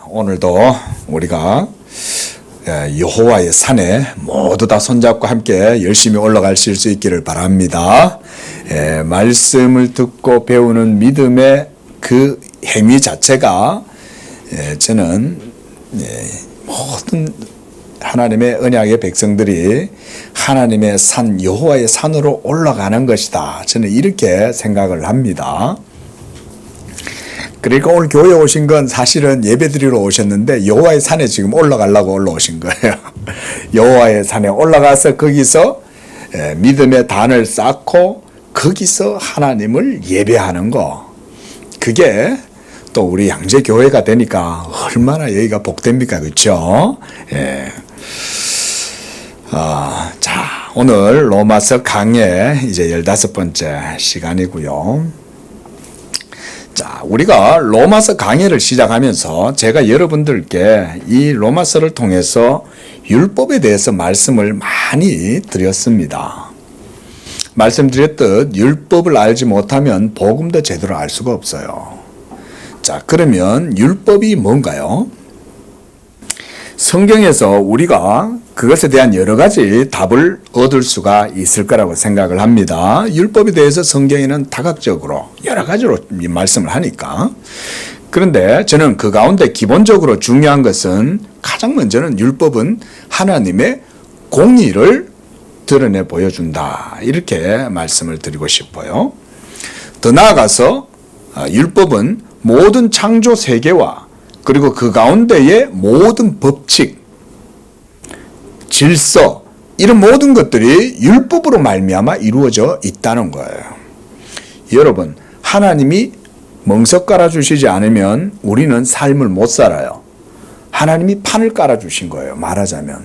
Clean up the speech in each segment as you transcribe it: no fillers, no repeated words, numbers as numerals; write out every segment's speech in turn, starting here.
오늘도 우리가 여호와의 산에 모두 다 손잡고 함께 열심히 올라가실 수 있기를 바랍니다. 말씀을 듣고 배우는 믿음의 그 행위 자체가 저는 모든 하나님의 언약의 백성들이 하나님의 산 여호와의 산으로 올라가는 것이다. 저는 이렇게 생각을 합니다. 그러니까 오늘 교회에 오신 건 사실은 예배드리러 오셨는데 여호와의 산에 지금 올라가려고 올라오신 거예요. 여호와의 산에 올라가서 거기서 믿음의 단을 쌓고 거기서 하나님을 예배하는 거. 그게 또 우리 양재교회가 되니까 얼마나 여기가 복됩니까? 그렇죠? 자, 오늘 로마서 강해 이제 15번째 시간이고요. 자, 우리가 로마서 강해를 시작하면서 제가 여러분들께 이 로마서를 통해서 율법에 대해서 말씀을 많이 드렸습니다. 말씀드렸듯 율법을 알지 못하면 복음도 제대로 알 수가 없어요. 자, 그러면 율법이 뭔가요? 성경에서 우리가 그것에 대한 여러 가지 답을 얻을 수가 있을 거라고 생각을 합니다. 율법에 대해서 성경에는 다각적으로 여러 가지로 말씀을 하니까. 그런데 저는 그 가운데 기본적으로 중요한 것은 가장 먼저는 율법은 하나님의 공의를 드러내 보여준다. 이렇게 말씀을 드리고 싶어요. 더 나아가서 율법은 모든 창조 세계와 그리고 그 가운데의 모든 법칙, 질서, 이런 모든 것들이 율법으로 말미암아 이루어져 있다는 거예요. 여러분, 하나님이 멍석 깔아주시지 않으면 우리는 삶을 못 살아요. 하나님이 판을 깔아주신 거예요, 말하자면.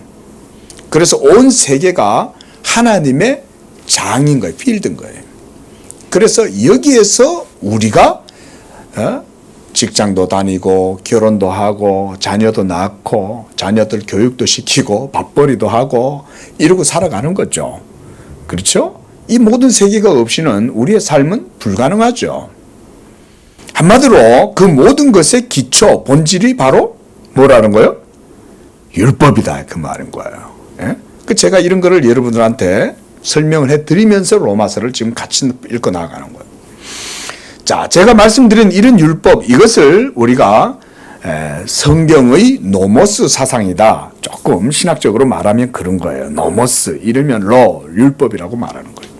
그래서 온 세계가 하나님의 장인 거예요, 필드인 거예요. 그래서 여기에서 우리가 직장도 다니고 결혼도 하고 자녀도 낳고 자녀들 교육도 시키고 밥벌이도 하고 이러고 살아가는 거죠. 그렇죠? 이 모든 세계가 없이는 우리의 삶은 불가능하죠. 한마디로 그 모든 것의 기초, 본질이 바로 뭐라는 거예요? 율법이다. 그 말인 거예요. 그 제가 이런 거를 여러분들한테 설명을 해드리면서 로마서를 지금 같이 읽고 나가는 거예요. 자, 제가 말씀드린 이런 율법, 이것을 우리가 성경의 노모스 사상이다. 조금 신학적으로 말하면 그런 거예요. 노모스, 이러면 율법이라고 말하는 거예요.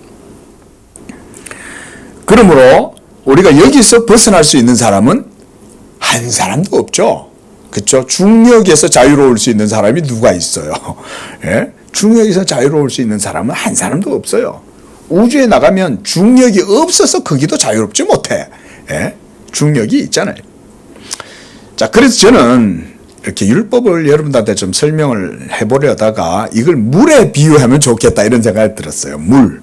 그러므로 우리가 여기서 벗어날 수 있는 사람은 한 사람도 없죠. 그렇죠? 중력에서 자유로울 수 있는 사람이 누가 있어요? 중력에서 자유로울 수 있는 사람은 한 사람도 없어요. 우주에 나가면 중력이 없어서 거기도 자유롭지 못해. 중력이 있잖아요. 자, 그래서 저는 이렇게 율법을 여러분들한테 좀 설명을 해보려다가 이걸 물에 비유하면 좋겠다 이런 생각이 들었어요. 물.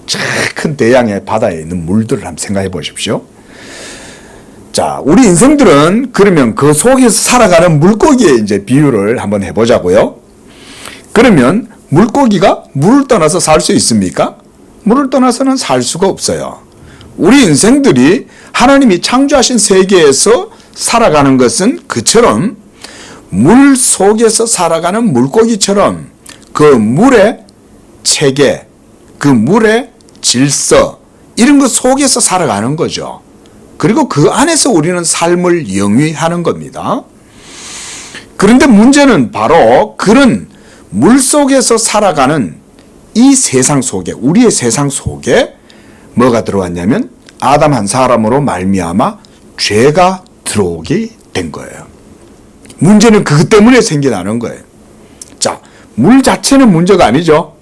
저 큰 대양의 바다에 있는 물들을 한번 생각해 보십시오. 자, 우리 인생들은 그러면 그 속에서 살아가는 물고기에 이제 비유를 한번 해보자고요. 그러면 물고기가 물을 떠나서 살 수 있습니까? 물을 떠나서는 살 수가 없어요. 우리 인생들이 하나님이 창조하신 세계에서 살아가는 것은 그처럼 물 속에서 살아가는 물고기처럼 그 물의 체계, 그 물의 질서, 이런 것 속에서 살아가는 거죠. 그리고 그 안에서 우리는 삶을 영위하는 겁니다. 그런데 문제는 바로 그런 물 속에서 살아가는 이 세상 속에, 우리의 세상 속에 뭐가 들어왔냐면 아담 한 사람으로 말미암아 죄가 들어오게 된 거예요. 문제는 그것 때문에 생겨나는 거예요. 자, 물 자체는 문제가 아니죠.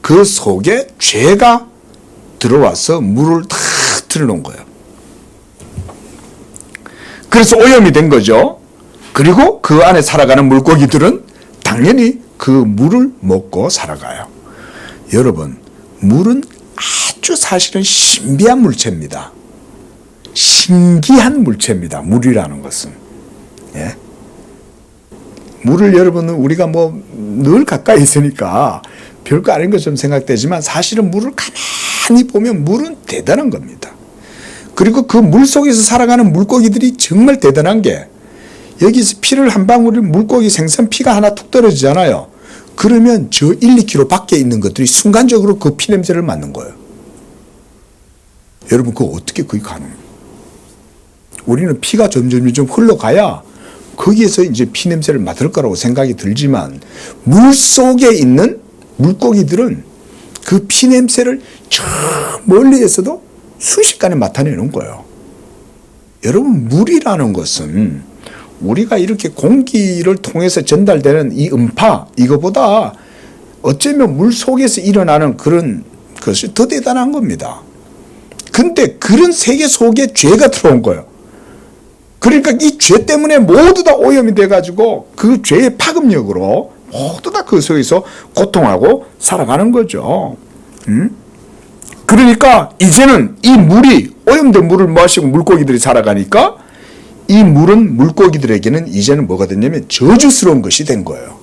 그 속에 죄가 들어와서 물을 다 틀어놓은 거예요. 그래서 오염이 된 거죠. 그리고 그 안에 살아가는 물고기들은 당연히 그 물을 먹고 살아가요. 여러분, 물은 아주 사실은 신비한 물체입니다. 신기한 물체입니다. 물이라는 것은. 물을 여러분은 우리가 뭐 늘 가까이 있으니까 별거 아닌 것처럼 생각되지만 사실은 물을 가만히 보면 물은 대단한 겁니다. 그리고 그 물 속에서 살아가는 물고기들이 정말 대단한 게 여기서 피를 한 방울을 물고기 생선 피가 하나 툭 떨어지잖아요. 그러면 저 1, 2km 밖에 있는 것들이 순간적으로 그 피 냄새를 맡는 거예요. 여러분 그거 어떻게 그게 가능해요? 우리는 피가 점점 흘러가야 거기에서 이제 피 냄새를 맡을 거라고 생각이 들지만 물 속에 있는 물고기들은 그 피 냄새를 저 멀리에서도 순식간에 맡아내는 거예요. 여러분 물이라는 것은 우리가 이렇게 공기를 통해서 전달되는 이 음파 이거보다 어쩌면 물 속에서 일어나는 그런 것이 더 대단한 겁니다. 근데 그런 세계 속에 죄가 들어온 거예요. 그러니까 이 죄 때문에 모두 다 오염이 돼가지고 그 죄의 파급력으로 모두 다 그 속에서 고통하고 살아가는 거죠. 그러니까 이제는 이 물이 오염된 물을 마시고 물고기들이 살아가니까 이 물은 물고기들에게는 이제는 뭐가 됐냐면 저주스러운 것이 된 거예요.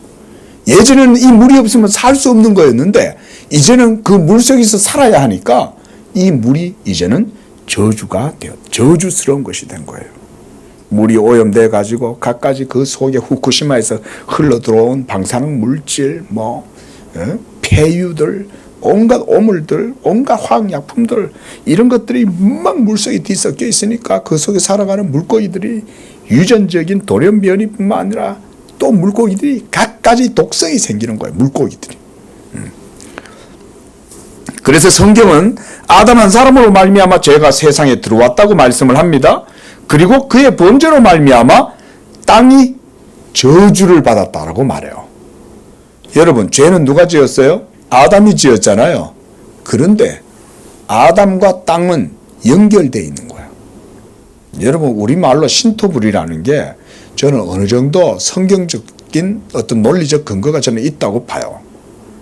예전에는 이 물이 없으면 살 수 없는 거였는데 이제는 그 물 속에서 살아야 하니까 이 물이 이제는 저주스러운 것이 된 거예요. 물이 오염돼 가지고 갖가지 그 속에 후쿠시마에서 흘러 들어온 방사능 물질, 폐유들, 온갖 오물들, 온갖 화학약품들 이런 것들이 막 물속에 뒤섞여 있으니까 그 속에 살아가는 물고기들이 유전적인 돌연변이뿐만 아니라 또 물고기들이 갖가지 독성이 생기는 거예요. 물고기들이. 그래서 성경은 아담 한 사람으로 말미암아 죄가 세상에 들어왔다고 말씀을 합니다. 그리고 그의 범죄로 말미암아 땅이 저주를 받았다라고 말해요. 여러분 죄는 누가 지었어요? 아담이 지었잖아요. 그런데 아담과 땅은 연결되어 있는 거예요. 여러분 우리말로 신토불이라는 게 저는 어느 정도 성경적인 어떤 논리적 근거가 저는 있다고 봐요.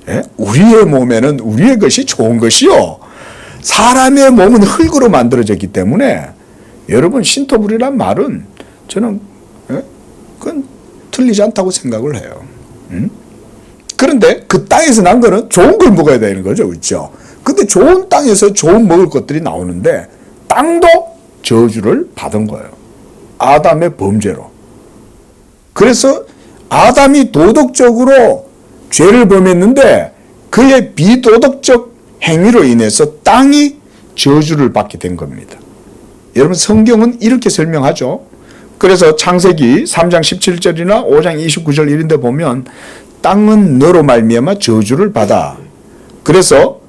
예? 우리의 몸에는 우리의 것이 좋은 것이요. 사람의 몸은 흙으로 만들어졌기 때문에 여러분 신토불이란 말은 저는 그건 틀리지 않다고 생각을 해요. 그런데 그 땅에서 난 거는 좋은 걸 먹어야 되는 거죠. 그렇죠? 근데 좋은 땅에서 좋은 먹을 것들이 나오는데 땅도 저주를 받은 거예요. 아담의 범죄로. 그래서 아담이 도덕적으로 죄를 범했는데 그의 비도덕적 행위로 인해서 땅이 저주를 받게 된 겁니다. 여러분 성경은 이렇게 설명하죠. 그래서 창세기 3장 17절이나 5장 29절 이런 데 보면 땅은 너로 말미암아 저주를 받아. 그래서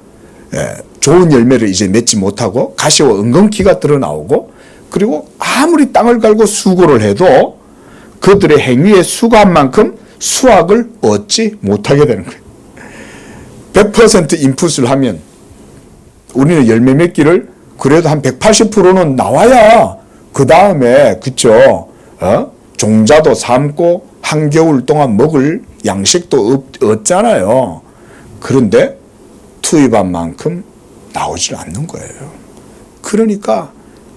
좋은 열매를 이제 맺지 못하고 가시와 은근키가 드러나오고 그리고 아무리 땅을 갈고 수고를 해도 그들의 행위에 수고한 만큼 수확을 얻지 못하게 되는 거예요. 100% 인풋을 하면 우리는 열매 맺기를 그래도 한 180%는 나와야 그 다음에 그쵸? 종자도 삶고 한겨울 동안 먹을 양식도 얻잖아요. 그런데 투입한 만큼 나오질 않는 거예요. 그러니까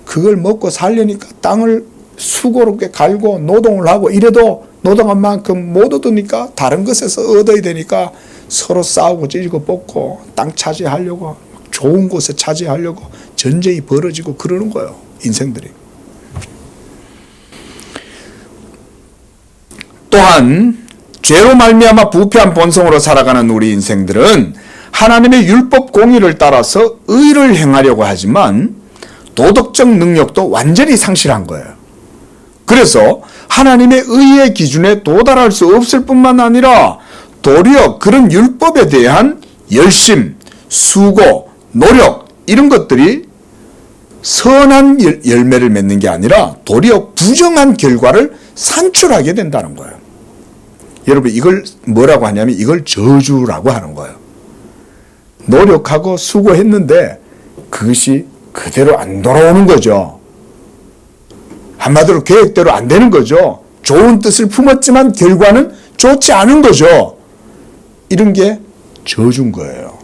그걸 먹고 살려니까 땅을 수고롭게 갈고 노동을 하고 이래도 노동한 만큼 못 얻으니까 다른 것에서 얻어야 되니까 서로 싸우고 찌르고 뽑고 땅 차지하려고 좋은 곳에 차지하려고 전쟁이 벌어지고 그러는 거예요. 인생들이. 또한 죄로 말미암아 부패한 본성으로 살아가는 우리 인생들은 하나님의 율법 공의를 따라서 의를 행하려고 하지만 도덕적 능력도 완전히 상실한 거예요. 그래서 하나님의 의의 기준에 도달할 수 없을 뿐만 아니라 도리어 그런 율법에 대한 열심, 수고, 노력 이런 것들이 선한 열매를 맺는 게 아니라 도리어 부정한 결과를 산출하게 된다는 거예요. 여러분 이걸 뭐라고 하냐면 이걸 저주라고 하는 거예요. 노력하고 수고했는데 그것이 그대로 안 돌아오는 거죠. 한마디로 계획대로 안 되는 거죠. 좋은 뜻을 품었지만 결과는 좋지 않은 거죠. 이런 게 저주인 거예요.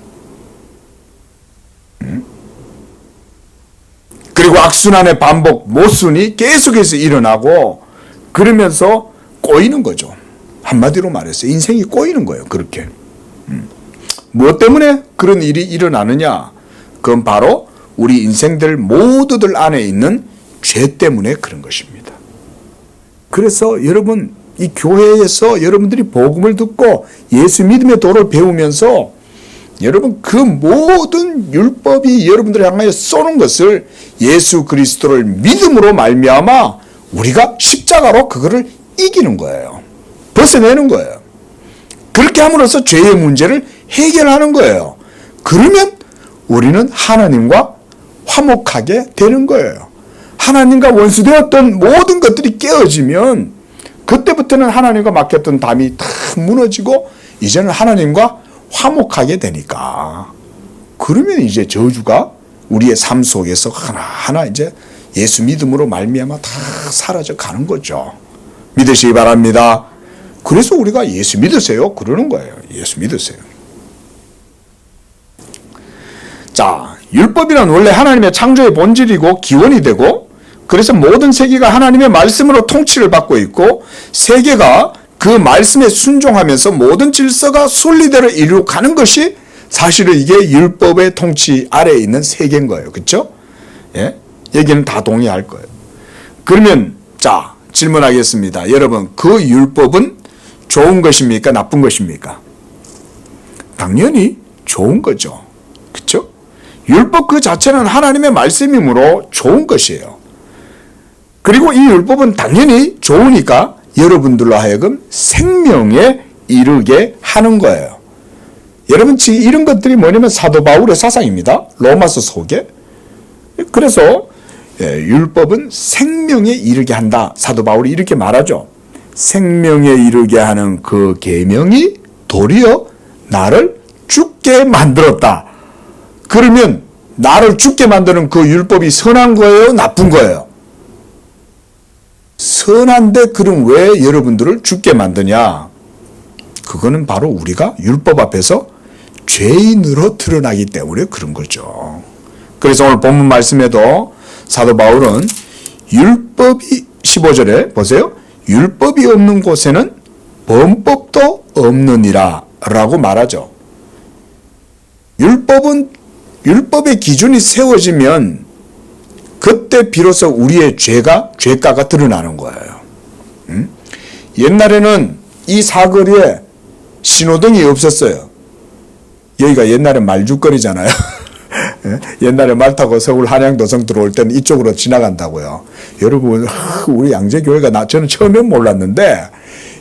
그리고 악순환의 반복, 모순이 계속해서 일어나고 그러면서 꼬이는 거죠. 한마디로 말해서 인생이 꼬이는 거예요. 그렇게. 무엇 때문에 그런 일이 일어나느냐? 그건 바로 우리 인생들 모두들 안에 있는 죄 때문에 그런 것입니다. 그래서 여러분, 이 교회에서 여러분들이 복음을 듣고 예수 믿음의 도를 배우면서 여러분, 그 모든 율법이 여러분들을 향하여 쏘는 것을 예수 그리스도를 믿음으로 말미암아 우리가 십자가로 그거를 이기는 거예요. 벗어내는 거예요. 그렇게 함으로써 죄의 문제를 해결하는 거예요. 그러면 우리는 하나님과 화목하게 되는 거예요. 하나님과 원수되었던 모든 것들이 깨어지면 그때부터는 하나님과 막혔던 담이 다 무너지고 이제는 하나님과 화목하게 되니까, 그러면 이제 저주가 우리의 삶 속에서 하나하나 이제 예수 믿음으로 말미암아 다 사라져 가는 거죠. 믿으시기 바랍니다. 그래서 우리가 예수 믿으세요 그러는 거예요. 예수 믿으세요. 자, 율법이란 원래 하나님의 창조의 본질이고 기원이 되고, 그래서 모든 세계가 하나님의 말씀으로 통치를 받고 있고, 세계가 그 말씀에 순종하면서 모든 질서가 순리대로 이루어가는 것이 사실은 이게 율법의 통치 아래에 있는 세계인 거예요. 그렇죠? 예? 여기는 다 동의할 거예요. 그러면 자, 질문하겠습니다. 여러분, 그 율법은 좋은 것입니까? 나쁜 것입니까? 당연히 좋은 거죠. 그렇죠? 율법 그 자체는 하나님의 말씀이므로 좋은 것이에요. 그리고 이 율법은 당연히 좋으니까 여러분들로 하여금 생명에 이르게 하는 거예요. 여러분, 지금 이런 것들이 뭐냐면 사도 바울의 사상입니다. 로마서 속에. 그래서 율법은 생명에 이르게 한다. 사도 바울이 이렇게 말하죠. 생명에 이르게 하는 그 계명이 도리어 나를 죽게 만들었다. 그러면 나를 죽게 만드는 그 율법이 선한 거예요? 나쁜 거예요? 선한데 그럼 왜 여러분들을 죽게 만드냐? 그거는 바로 우리가 율법 앞에서 죄인으로 드러나기 때문에 그런 거죠. 그래서 오늘 본문 말씀에도 사도 바울은 율법이 15절에 보세요. 율법이 없는 곳에는 범법도 없느니라 라고 말하죠. 율법의 기준이 세워지면 그때 비로소 우리의 죄가가 드러나는 거예요. 옛날에는 이 사거리에 신호등이 없었어요. 여기가 옛날에 말죽거리잖아요. 옛날에 말 타고 서울 한양도성 들어올 때는 이쪽으로 지나간다고요. 여러분, 우리 양재교회가 저는 처음엔 몰랐는데,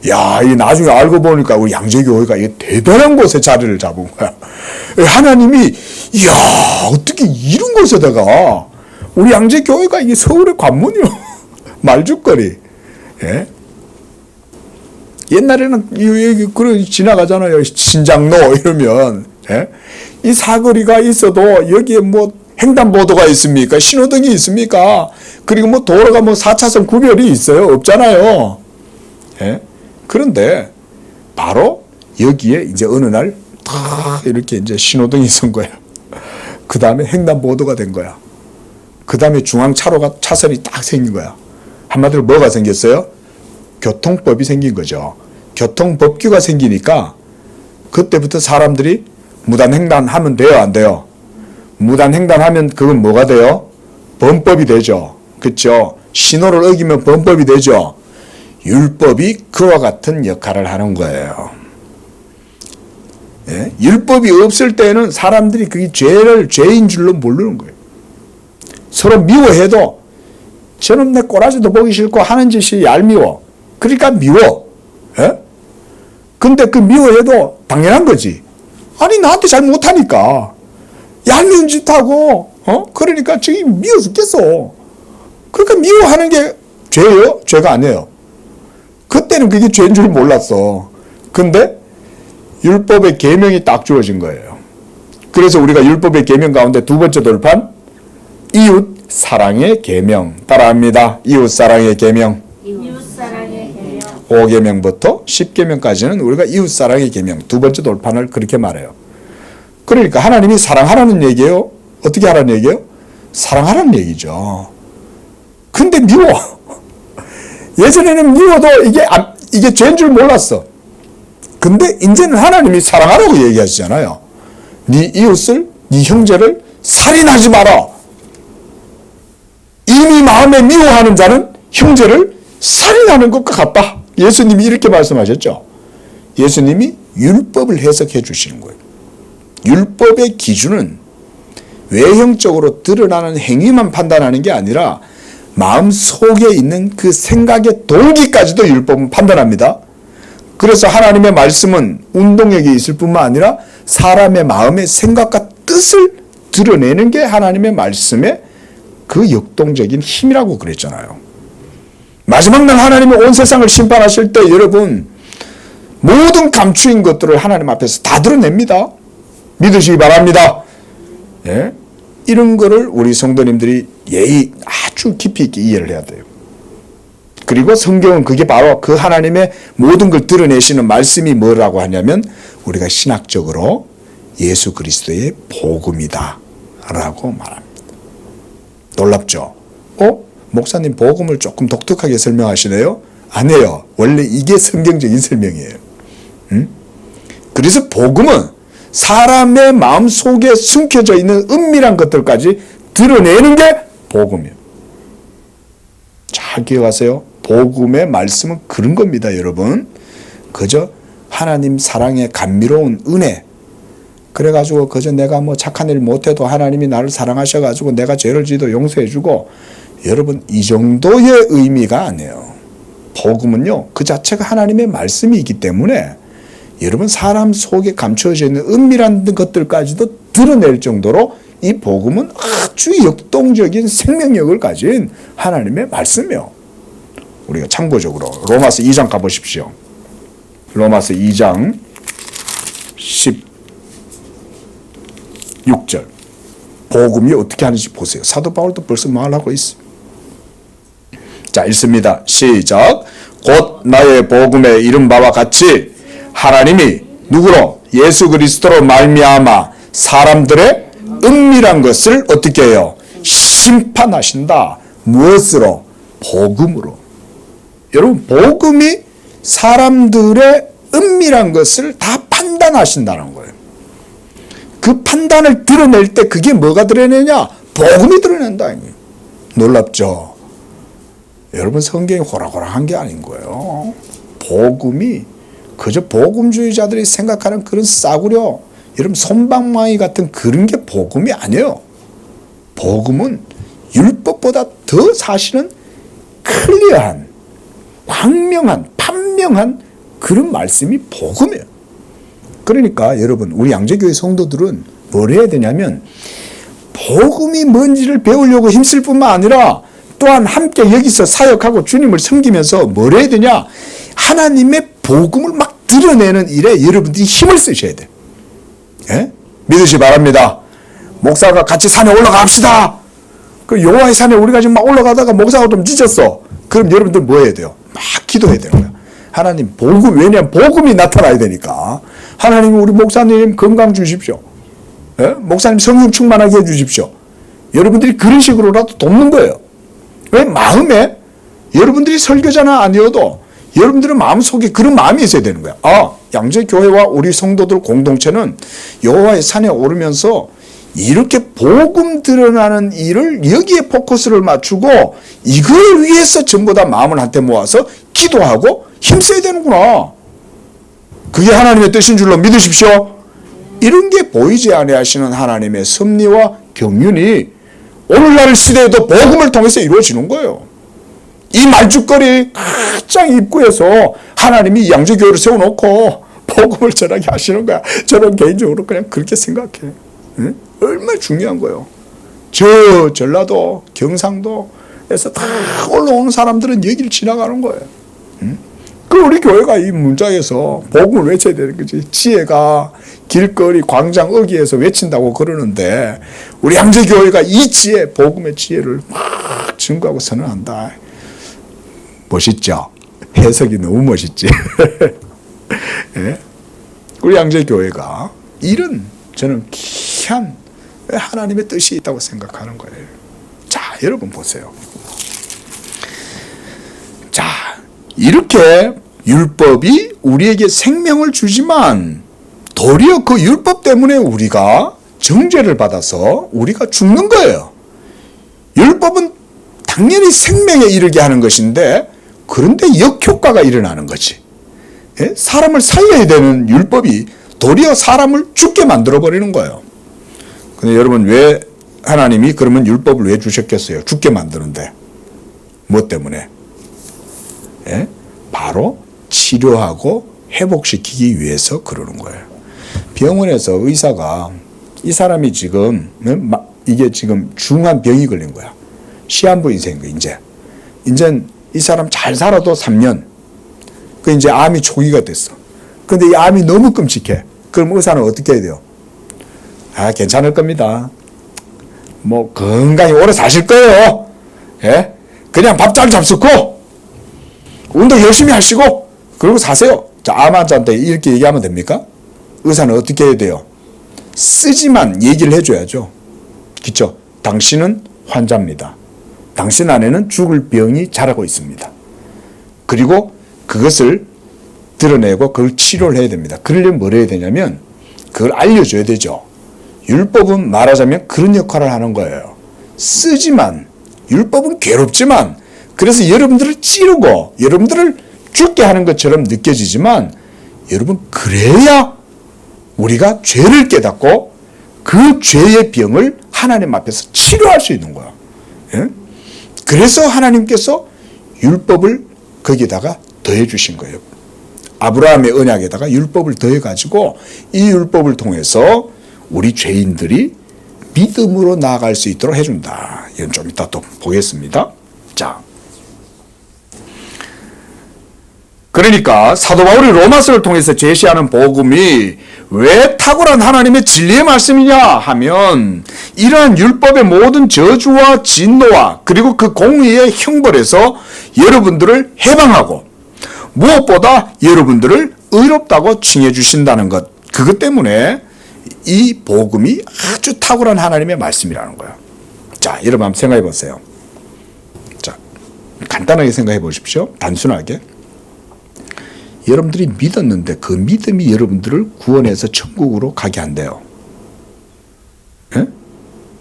야, 이 나중에 알고 보니까 우리 양재교회가 이 대단한 곳에 자리를 잡은 거야. 하나님이, 이야, 어떻게 이런 곳에다가 우리 양재교회가 이게 서울의 관문이요. 말죽거리. 예? 옛날에는 여기 지나가잖아요. 신장로 이러면. 예? 이 사거리가 있어도 여기에 뭐 횡단보도가 있습니까? 신호등이 있습니까? 그리고 뭐 도로가 뭐 4차선 구별이 있어요? 없잖아요. 예? 그런데 바로 여기에 이제 어느 날 다 이렇게 이제 신호등이 선 거예요. 그 다음에 횡단보도가 된 거야. 그 다음에 중앙차로가 차선이 딱 생긴 거야. 한마디로 뭐가 생겼어요? 교통법이 생긴 거죠. 교통법규가 생기니까 그때부터 사람들이 무단횡단하면 돼요, 안 돼요? 무단횡단하면 그건 뭐가 돼요? 범법이 되죠. 그렇죠? 신호를 어기면 범법이 되죠. 율법이 그와 같은 역할을 하는 거예요. 예? 율법이 없을 때는 사람들이 그 죄인 줄로 모르는 거예요. 서로 미워해도 저는 내 꼬라지도 보기 싫고 하는 짓이 얄미워. 그러니까 미워. 예? 근데 그 미워해도 당연한 거지. 아니, 나한테 잘 못하니까. 얄미운 짓하고, 그러니까 저기 미워 죽겠어. 그러니까 미워하는 게 죄예요? 죄가 아니에요. 그때는 그게 죄인 줄 몰랐어. 근데 율법의 계명이 딱 주어진 거예요. 그래서 우리가 율법의 계명 가운데 두 번째 돌판, 이웃 사랑의 계명. 따라합니다. 이웃 사랑의 계명. 5계명부터 10계명까지는 우리가 이웃 사랑의 계명, 두 번째 돌판을 그렇게 말해요. 그러니까 하나님이 사랑하라는 얘기예요? 어떻게 하라는 얘기예요? 사랑하라는 얘기죠. 근데 미워. 예전에는 미워도 이게 죄인 줄 몰랐어. 근데 이제는 하나님이 사랑하라고 얘기하시잖아요. 네 이웃을, 네 형제를 살인하지 마라. 이미 마음에 미워하는 자는 형제를 살인하는 것과 같다. 예수님이 이렇게 말씀하셨죠. 예수님이 율법을 해석해 주시는 거예요. 율법의 기준은 외형적으로 드러나는 행위만 판단하는 게 아니라 마음 속에 있는 그 생각의 동기까지도 율법은 판단합니다. 그래서 하나님의 말씀은 운동력이 있을 뿐만 아니라 사람의 마음의 생각과 뜻을 드러내는 게 하나님의 말씀의 그 역동적인 힘이라고 그랬잖아요. 마지막 날 하나님이 온 세상을 심판하실 때 여러분 모든 감추인 것들을 하나님 앞에서 다 드러냅니다. 믿으시기 바랍니다. 예? 이런 거를 우리 성도님들이 예의 아주 깊이 있게 이해를 해야 돼요. 그리고 성경은 그게 바로 그 하나님의 모든 걸 드러내시는 말씀이 뭐라고 하냐면 우리가 신학적으로 예수 그리스도의 복음이다 라고 말합니다. 놀랍죠? 목사님 복음을 조금 독특하게 설명하시네요? 아니에요. 원래 이게 성경적인 설명이에요. 그래서 복음은 사람의 마음 속에 숨겨져 있는 은밀한 것들까지 드러내는 게 복음이에요. 잘 기억하세요. 복음의 말씀은 그런 겁니다, 여러분. 그저 하나님 사랑의 감미로운 은혜. 그래가지고 그저 내가 뭐 착한 일 못해도 하나님이 나를 사랑하셔가지고 내가 죄를 지도 용서해주고, 여러분 이 정도의 의미가 아니에요. 복음은요, 그 자체가 하나님의 말씀이기 때문에 여러분 사람 속에 감춰져 있는 은밀한 것들까지도 드러낼 정도로 이 복음은 아주 역동적인 생명력을 가진 하나님의 말씀이에요. 우리가 참고적으로 로마서 2장 가보십시오. 로마서 2장 16절. 복음이 어떻게 하는지 보세요. 사도 바울도 벌써 말하고 있어요. 자, 읽습니다. 시작. 곧 나의 복음에 이른 바와 같이 하나님이 누구로? 예수 그리스도로 말미암아 사람들의 은밀한 것을 어떻게 해요? 심판하신다. 무엇으로? 복음으로. 여러분, 복음이 사람들의 은밀한 것을 다 판단하신다는 거예요. 그 판단을 드러낼 때 그게 뭐가 드러내냐? 복음이 드러낸다. 놀랍죠? 여러분, 성경이 호락호락한 게 아닌 거예요. 복음이 그저 복음주의자들이 생각하는 그런 싸구려, 여러분 솜방망이 같은 그런 게 복음이 아니에요. 복음은 율법보다 더 사실은 클리어한, 광명한, 판명한 그런 말씀이 복음이에요. 그러니까 여러분, 우리 양재교회 성도들은 뭘 해야 되냐면 복음이 뭔지를 배우려고 힘쓸 뿐만 아니라 또한 함께 여기서 사역하고 주님을 섬기면서 뭘 해야 되냐? 하나님의 복음을 막 드러내는 일에 여러분들이 힘을 쓰셔야 돼요. 예? 믿으시 바랍니다. 목사가 같이 산에 올라갑시다. 그 여호와의 산에 우리가 지금 막 올라가다가 목사가 좀 지쳤어. 그럼 여러분들 뭐 해야 돼요? 막 기도해야 되는 거야. 하나님 복음, 왜냐하면 복음이 나타나야 되니까. 하나님 우리 목사님 건강 주십시오. 예? 목사님 성령 충만하게 해주십시오. 여러분들이 그런 식으로라도 돕는 거예요. 왜? 마음에 여러분들이 설교자나 아니어도 여러분들의 마음속에 그런 마음이 있어야 되는 거야. 양재교회와 우리 성도들 공동체는 여호와의 산에 오르면서 이렇게 복음 드러나는 일을 여기에 포커스를 맞추고 이걸 위해서 전부 다 마음을 한테 모아서 기도하고 힘써야 되는구나. 그게 하나님의 뜻인 줄로 믿으십시오. 이런 게 보이지 아니하시는 하나님의 섭리와 경륜이 오늘날 시대에도 복음을 통해서 이루어지는 거예요. 이 말죽거리 가장 입구에서 하나님이 양재교회를 세워놓고 복음을 전하게 하시는 거야. 저는 개인적으로 그냥 그렇게 생각해. 응? 얼마나 중요한 거예요. 저 전라도, 경상도에서 다 올라오는 사람들은 여기를 지나가는 거예요. 응? 그 우리 교회가 이 문장에서 복음을 외쳐야 되는 거지. 지혜가 길거리, 광장, 어귀에서 외친다고 그러는데 우리 양재교회가 이 지혜, 복음의 지혜를 막 증거하고 선언한다. 멋있죠? 해석이 너무 멋있지? 예? 우리 양재교회가 이런 저는 귀한 하나님의 뜻이 있다고 생각하는 거예요. 자, 여러분 보세요. 자, 이렇게 율법이 우리에게 생명을 주지만 도리어 그 율법 때문에 우리가 정죄를 받아서 우리가 죽는 거예요. 율법은 당연히 생명에 이르게 하는 것인데 그런데 역효과가 일어나는 거지. 예? 사람을 살려야 되는 율법이 도리어 사람을 죽게 만들어버리는 거예요. 근데 여러분 왜 하나님이 그러면 율법을 왜 주셨겠어요? 죽게 만드는데. 뭐 때문에? 예? 바로 치료하고 회복시키기 위해서 그러는 거예요. 병원에서 의사가 이 사람이 지금 이게 지금 중한 병이 걸린 거야. 시한부 인생인 거야. 이제 이 사람 잘 살아도 3년. 그 이제 암이 초기가 됐어. 근데 이 암이 너무 끔찍해. 그럼 의사는 어떻게 해야 돼요? 아, 괜찮을 겁니다. 뭐 건강히 오래 사실 거예요. 예? 그냥 밥 잘 잡수고 운동 열심히 하시고 그리고 사세요. 자, 암 환자한테 이렇게 얘기하면 됩니까? 의사는 어떻게 해야 돼요? 쓰지만 얘기를 해줘야죠. 그렇죠? 당신은 환자입니다. 당신 안에는 죽을 병이 자라고 있습니다. 그리고 그것을 드러내고 그걸 치료를 해야 됩니다. 그러려면 뭘 해야 되냐면 그걸 알려줘야 되죠. 율법은 말하자면 그런 역할을 하는 거예요. 쓰지만 율법은 괴롭지만 그래서 여러분들을 찌르고 여러분들을 죽게 하는 것처럼 느껴지지만 여러분 그래야 우리가 죄를 깨닫고 그 죄의 병을 하나님 앞에서 치료할 수 있는 거야. 예? 그래서 하나님께서 율법을 거기다가 더해 주신 거예요. 아브라함의 언약에다가 율법을 더해 가지고 이 율법을 통해서 우리 죄인들이 믿음으로 나아갈 수 있도록 해준다. 이건 좀 이따 또 보겠습니다. 자, 그러니까 사도 바울이 로마서를 통해서 제시하는 복음이 왜 탁월한 하나님의 진리의 말씀이냐 하면 이러한 율법의 모든 저주와 진노와 그리고 그 공의의 형벌에서 여러분들을 해방하고 무엇보다 여러분들을 의롭다고 칭해 주신다는 것, 그것 때문에 이 복음이 아주 탁월한 하나님의 말씀이라는 거예요. 자, 여러분 한번 생각해 보세요. 자, 간단하게 생각해 보십시오. 단순하게. 여러분들이 믿었는데 그 믿음이 여러분들을 구원해서 천국으로 가게 한대요. 예?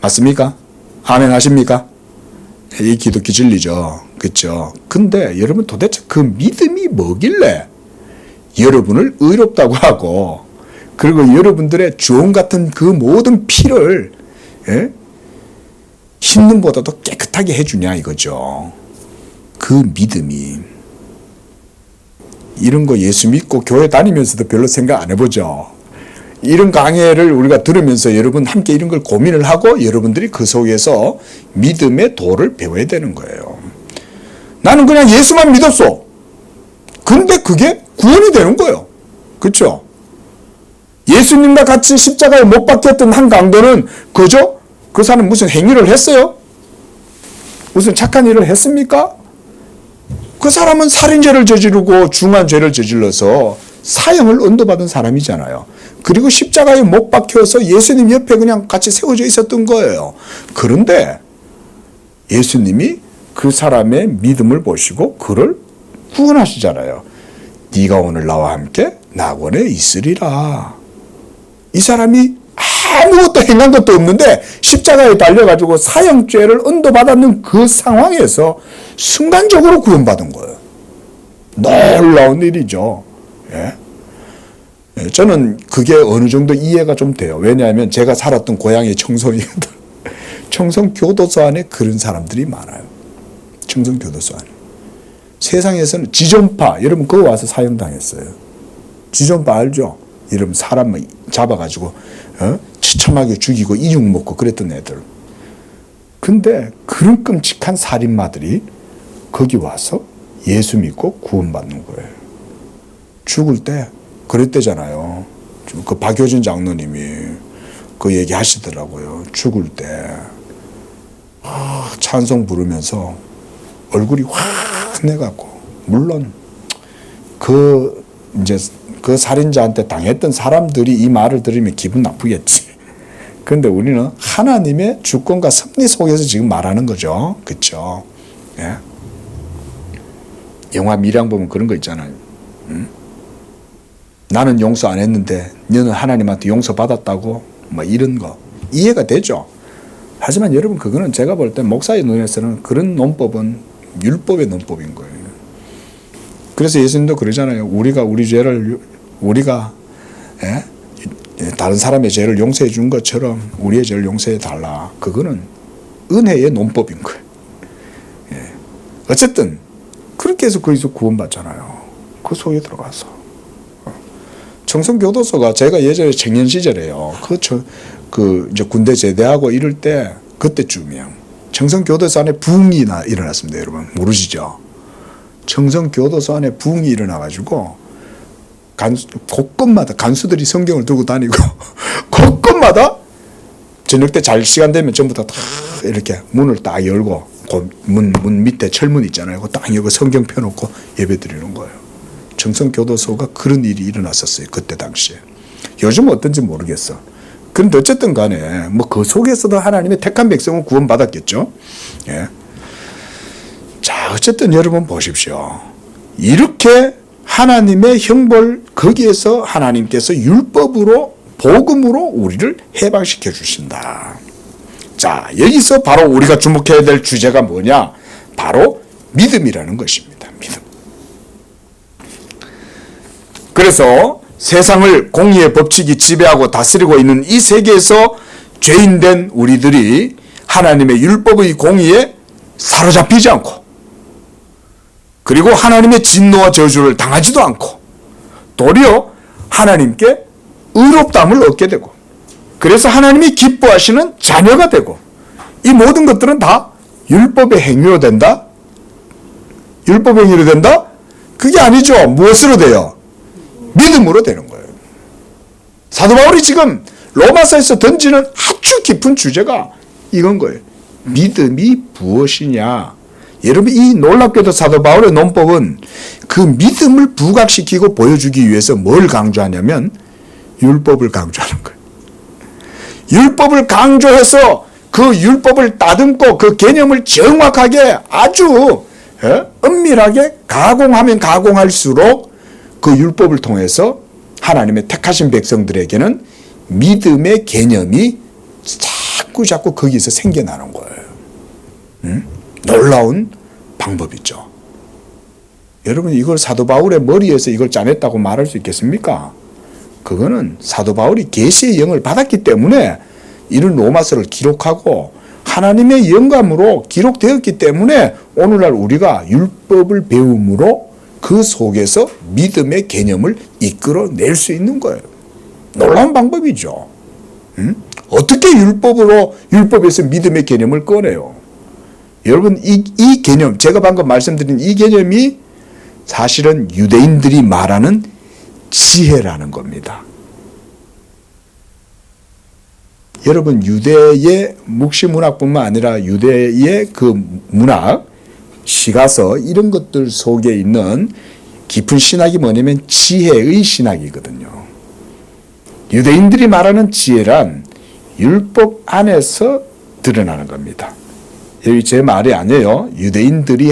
맞습니까? 아멘 하십니까? 이 기독교 진리죠. 그렇죠? 근데 여러분 도대체 그 믿음이 뭐길래 여러분을 의롭다고 하고 그리고 여러분들의 주홍 같은 그 모든 피를 예? 흰눈보다도 깨끗하게 해주냐 이거죠. 그 믿음이. 이런 거 예수 믿고 교회 다니면서도 별로 생각 안 해보죠. 이런 강해를 우리가 들으면서 여러분 함께 이런 걸 고민을 하고 여러분들이 그 속에서 믿음의 도를 배워야 되는 거예요. 나는 그냥 예수만 믿었어. 근데 그게 구원이 되는 거예요. 그렇죠? 예수님과 같이 십자가에 못 박혔던 한 강도는 그저 그 사람 무슨 행위를 했어요? 무슨 착한 일을 했습니까? 그 사람은 살인죄를 저지르고 중한 죄를 저질러서 사형을 언도받은 사람이잖아요. 그리고 십자가에 못 박혀서 예수님 옆에 그냥 같이 세워져 있었던 거예요. 그런데 예수님이 그 사람의 믿음을 보시고 그를 구원하시잖아요. 네가 오늘 나와 함께 낙원에 있으리라. 이 사람이 아무것도 행한 것도 없는데 십자가에 달려가지고 사형죄를 언도받았는 그 상황에서 순간적으로 구원받은 거예요. 놀라운 일이죠. 예? 저는 그게 어느 정도 이해가 좀 돼요. 왜냐하면 제가 살았던 고향이 청송이거든. 청송교도소 안에 그런 사람들이 많아요. 청송교도소 안에. 세상에서는 지존파, 여러분 그거 와서 사형당했어요. 지존파 알죠? 여러분 사람 잡아가지고 처참하게 죽이고 이죽 먹고 그랬던 애들. 근데 그런 끔찍한 살인마들이 거기 와서 예수 믿고 구원받는 거예요. 죽을 때 그랬대잖아요. 그 박효진 장로님이 그 얘기 하시더라고요. 죽을 때 찬송 부르면서 얼굴이 환해갖고, 물론 그 살인자한테 당했던 사람들이 이 말을 들으면 기분 나쁘겠지. 그런데 우리는 하나님의 주권과 섭리 속에서 지금 말하는 거죠. 그렇죠? 예? 영화 미량 보면 그런 거 있잖아요. 응? 나는 용서 안 했는데 너는 하나님한테 용서 받았다고, 뭐 이런 거 이해가 되죠. 하지만 여러분, 그거는 제가 볼 때 목사의 눈에서는 그런 논법은 율법의 논법인 거예요. 그래서 예수님도 그러잖아요. 우리가 우리 죄를 다른 사람의 죄를 용서해 준 것처럼 우리의 죄를 용서해 달라. 그거는 은혜의 논법인 거예요. 어쨌든 그렇게 해서 거기서 구원받잖아요. 그 속에 들어가서. 청송교도소가 제가 예전에 청년 시절에요. 이제 군대 제대하고 이럴 때 그때쯤이요. 청송교도소 안에 붕이 일어났습니다. 여러분 모르시죠? 청송교도소 안에 붕이 일어나가지고 곳곳마다 간수들이 성경을 들고 다니고 곳곳마다 저녁 때 잘 시간 되면 전부 다 이렇게 문을 딱 열고 문 밑에 철문 있잖아요. 그거 딱 열고 성경 펴놓고 예배 드리는 거예요. 청송교도소가 그런 일이 일어났었어요. 그때 당시에. 요즘은 어떤지 모르겠어. 그런데 어쨌든 간에 뭐 그 속에서도 하나님의 택한 백성은 구원받았겠죠. 예. 자, 어쨌든 여러분 보십시오. 이렇게 하나님의 형벌, 거기에서 하나님께서 율법으로 복음으로 우리를 해방시켜 주신다. 자, 여기서 바로 우리가 주목해야 될 주제가 뭐냐? 바로 믿음이라는 것입니다. 믿음. 그래서 세상을 공의의 법칙이 지배하고 다스리고 있는 이 세계에서 죄인된 우리들이 하나님의 율법의 공의에 사로잡히지 않고, 그리고 하나님의 진노와 저주를 당하지도 않고, 도리어 하나님께 의롭다함을 얻게 되고, 그래서 하나님이 기뻐하시는 자녀가 되고, 이 모든 것들은 다 율법의 행위로 된다? 율법의 행위로 된다? 그게 아니죠. 무엇으로 돼요? 믿음으로 되는 거예요. 사도 바울이 지금 로마서에서 던지는 아주 깊은 주제가 이건 거예요. 믿음이 무엇이냐? 여러분, 이 놀랍게도 사도 바울의 논법은 그 믿음을 부각시키고 보여주기 위해서 뭘 강조하냐면 율법을 강조하는 거예요. 율법을 강조해서 그 율법을 따듬고 그 개념을 정확하게 아주 은밀하게 가공하면 가공할수록 그 율법을 통해서 하나님의 택하신 백성들에게는 믿음의 개념이 자꾸 거기서 생겨나는 거예요. 놀라운 방법이죠. 여러분, 이걸 사도 바울의 머리에서 이걸 짜냈다고 말할 수 있겠습니까? 그거는 사도 바울이 계시의 영을 받았기 때문에 이런 로마서를 기록하고 하나님의 영감으로 기록되었기 때문에 오늘날 우리가 율법을 배움으로 그 속에서 믿음의 개념을 이끌어낼 수 있는 거예요. 놀라운 방법이죠. 어떻게 율법에서 믿음의 개념을 꺼내요? 여러분, 이 개념, 제가 방금 말씀드린 이 개념이 사실은 유대인들이 말하는 지혜라는 겁니다. 여러분, 유대의 묵시문학뿐만 아니라 유대의 그 문학, 시가서 이런 것들 속에 있는 깊은 신학이 뭐냐면 지혜의 신학이거든요. 유대인들이 말하는 지혜란 율법 안에서 드러나는 겁니다. 여기 제 말이 아니에요. 유대인들이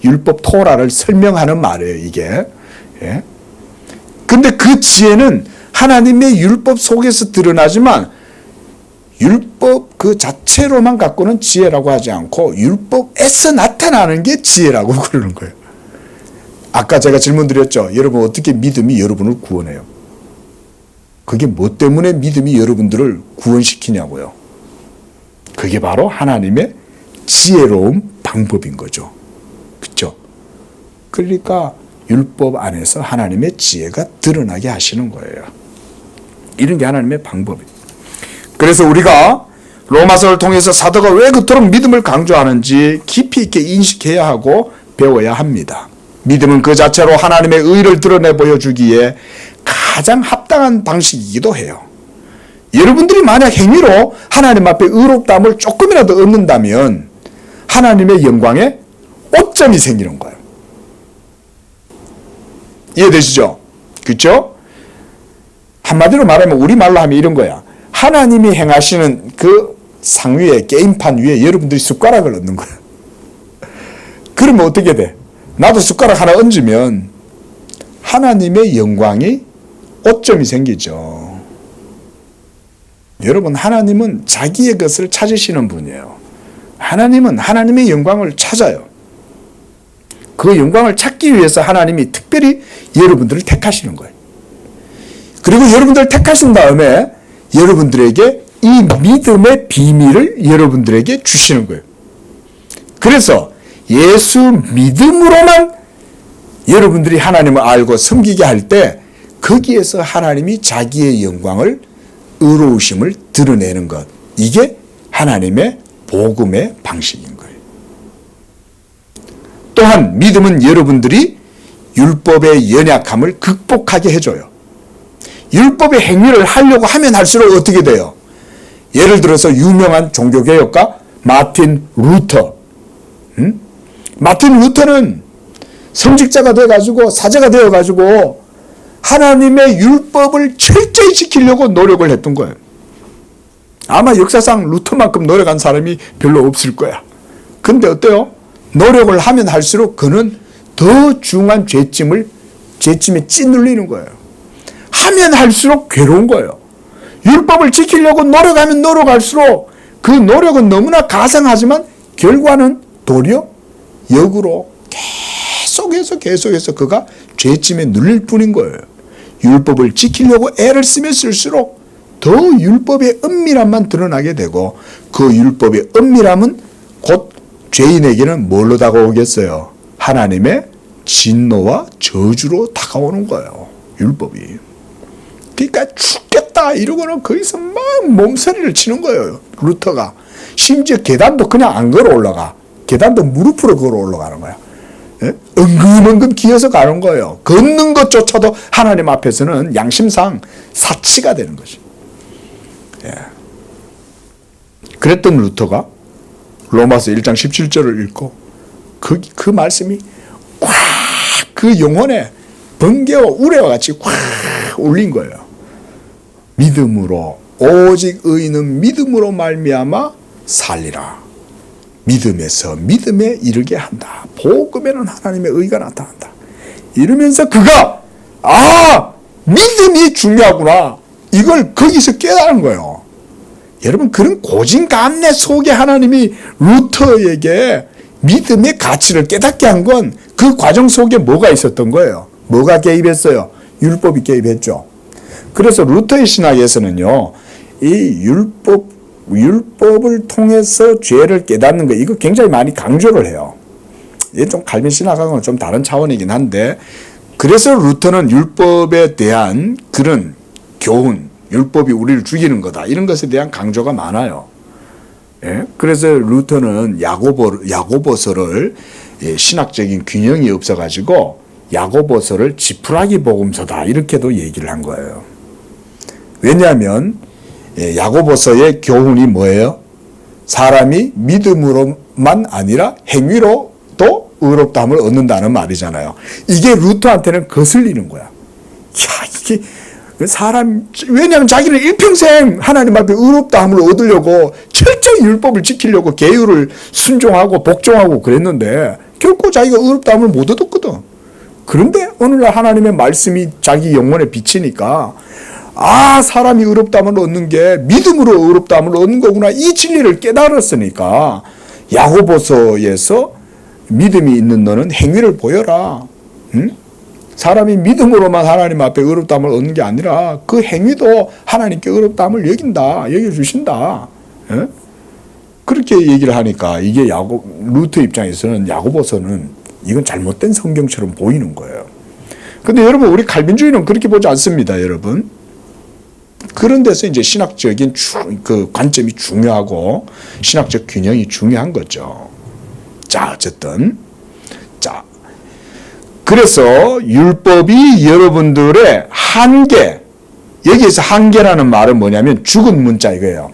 율법 토라를 설명하는 말이에요, 이게. 예? 근데 그 지혜는 하나님의 율법 속에서 드러나지만 율법 그 자체로만 갖고는 지혜라고 하지 않고 율법에서 나타나는 게 지혜라고 그러는 거예요. 아까 제가 질문 드렸죠. 여러분, 어떻게 믿음이 여러분을 구원해요? 그게 뭐 때문에 믿음이 여러분들을 구원시키냐고요. 그게 바로 하나님의 지혜로운 방법인 거죠. 그렇죠? 그러니까 율법 안에서 하나님의 지혜가 드러나게 하시는 거예요. 이런 게 하나님의 방법이에요. 그래서 우리가 로마서를 통해서 사도가 왜 그토록 믿음을 강조하는지 깊이 있게 인식해야 하고 배워야 합니다. 믿음은 그 자체로 하나님의 의를 드러내 보여주기에 가장 합당한 방식이기도 해요. 여러분들이 만약 행위로 하나님 앞에 의롭다함을 조금이라도 얻는다면 하나님의 영광에 오점이 생기는 거예요. 이해되시죠? 그렇죠? 한마디로 말하면 우리말로 하면 이런 거야. 하나님이 행하시는 그 상위에, 게임판 위에 여러분들이 숟가락을 얹는 거야. 그러면 어떻게 돼? 나도 숟가락 하나 얹으면 하나님의 영광이 오점이 생기죠. 여러분, 하나님은 자기의 것을 찾으시는 분이에요. 하나님은 하나님의 영광을 찾아요. 그 영광을 찾기 위해서 하나님이 특별히 여러분들을 택하시는 거예요. 그리고 여러분들을 택하신 다음에 여러분들에게 이 믿음의 비밀을 여러분들에게 주시는 거예요. 그래서 예수 믿음으로만 여러분들이 하나님을 알고 섬기게 할 때 거기에서 하나님이 자기의 영광을, 의로우심을 드러내는 것. 이게 하나님의 복음의 방식인 거예요. 또한 믿음은 여러분들이 율법의 연약함을 극복하게 해줘요. 율법의 행위를 하려고 하면 할수록 어떻게 돼요? 예를 들어서 유명한 종교개혁가 마틴 루터. 마틴 루터는 성직자가 되어가지고 사제가 되어가지고 하나님의 율법을 철저히 지키려고 노력을 했던 거예요. 아마 역사상 루터만큼 노력한 사람이 별로 없을 거야. 근데 어때요? 노력을 하면 할수록 그는 더 중한 죄짐에 찌눌리는 거예요. 하면 할수록 괴로운 거예요. 율법을 지키려고 노력하면 노력할수록 그 노력은 너무나 가상하지만 결과는 도리어 역으로 계속해서 그가 죄짐에 눌릴 뿐인 거예요. 율법을 지키려고 애를 쓰면 쓸수록 더 율법의 은밀함만 드러나게 되고 그 율법의 은밀함은 곧 죄인에게는 뭘로 다가오겠어요? 하나님의 진노와 저주로 다가오는 거예요. 율법이. 그러니까 죽겠다 이러고는 거기서 막 몸서리를 치는 거예요. 루터가. 심지어 계단도 그냥 안 걸어 올라가. 계단도 무릎으로 걸어 올라가는 거야. 예? 은근은근 기어서 가는 거예요. 걷는 것조차도 하나님 앞에서는 양심상 사치가 되는 거지. 예. 그랬던 루터가 로마서 1장 17절을 읽고 그 말씀이 꽉 그 영혼에 번개와 우레와 같이 꽉 울린 거예요. 믿음으로 오직 의인은 믿음으로 말미암아 살리라. 믿음에서 믿음에 이르게 한다. 복음에는 하나님의 의가 나타난다. 이러면서 그가 믿음이 중요하구나. 이걸 거기서 깨달은 거예요. 여러분, 그런 고진감래 속에 하나님이 루터에게 믿음의 가치를 깨닫게 한 건 그 과정 속에 뭐가 있었던 거예요? 뭐가 개입했어요? 율법이 개입했죠. 그래서 루터의 신학에서는요, 이 율법을 통해서 죄를 깨닫는 거, 이거 굉장히 많이 강조를 해요. 이게 좀 칼빈 신학하고는 좀 다른 차원이긴 한데, 그래서 루터는 율법에 대한 그런 교훈, 율법이 우리를 죽이는 거다, 이런 것에 대한 강조가 많아요. 예? 그래서 루터는 야고보서를 신학적인 균형이 없어가지고 야고보서를 지푸라기 복음서다, 이렇게도 얘기를 한 거예요. 왜냐하면 야고보서의 교훈이 뭐예요? 사람이 믿음으로만 아니라 행위로도 의롭다함을 얻는다는 말이잖아요. 이게 루터한테는 거슬리는 거야. 이게 왜냐하면 자기는 일평생 하나님 앞에 의롭다함을 얻으려고 철저히 율법을 지키려고 계율을 순종하고 복종하고 그랬는데 결코 자기가 의롭다함을 못 얻었거든. 그런데 오늘날 하나님의 말씀이 자기 영혼에 비치니까 사람이 의롭다함을 얻는 게 믿음으로 의롭다함을 얻는 거구나, 이 진리를 깨달았으니까 야고보서에서 믿음이 있는 너는 행위를 보여라. 응? 사람이 믿음으로만 하나님 앞에 의롭다함을 얻는 게 아니라 그 행위도 하나님께 의롭다함을 여겨주신다. 예? 그렇게 얘기를 하니까 이게 루터 입장에서는 야고보서는 이건 잘못된 성경처럼 보이는 거예요. 근데 여러분, 우리 칼빈주의는 그렇게 보지 않습니다, 여러분. 그런 데서 이제 신학적인 그 관점이 중요하고 신학적 균형이 중요한 거죠. 자, 어쨌든. 자. 그래서 율법이 여러분들의 한계, 여기에서 한계라는 말은 뭐냐면 죽은 문자 이거예요.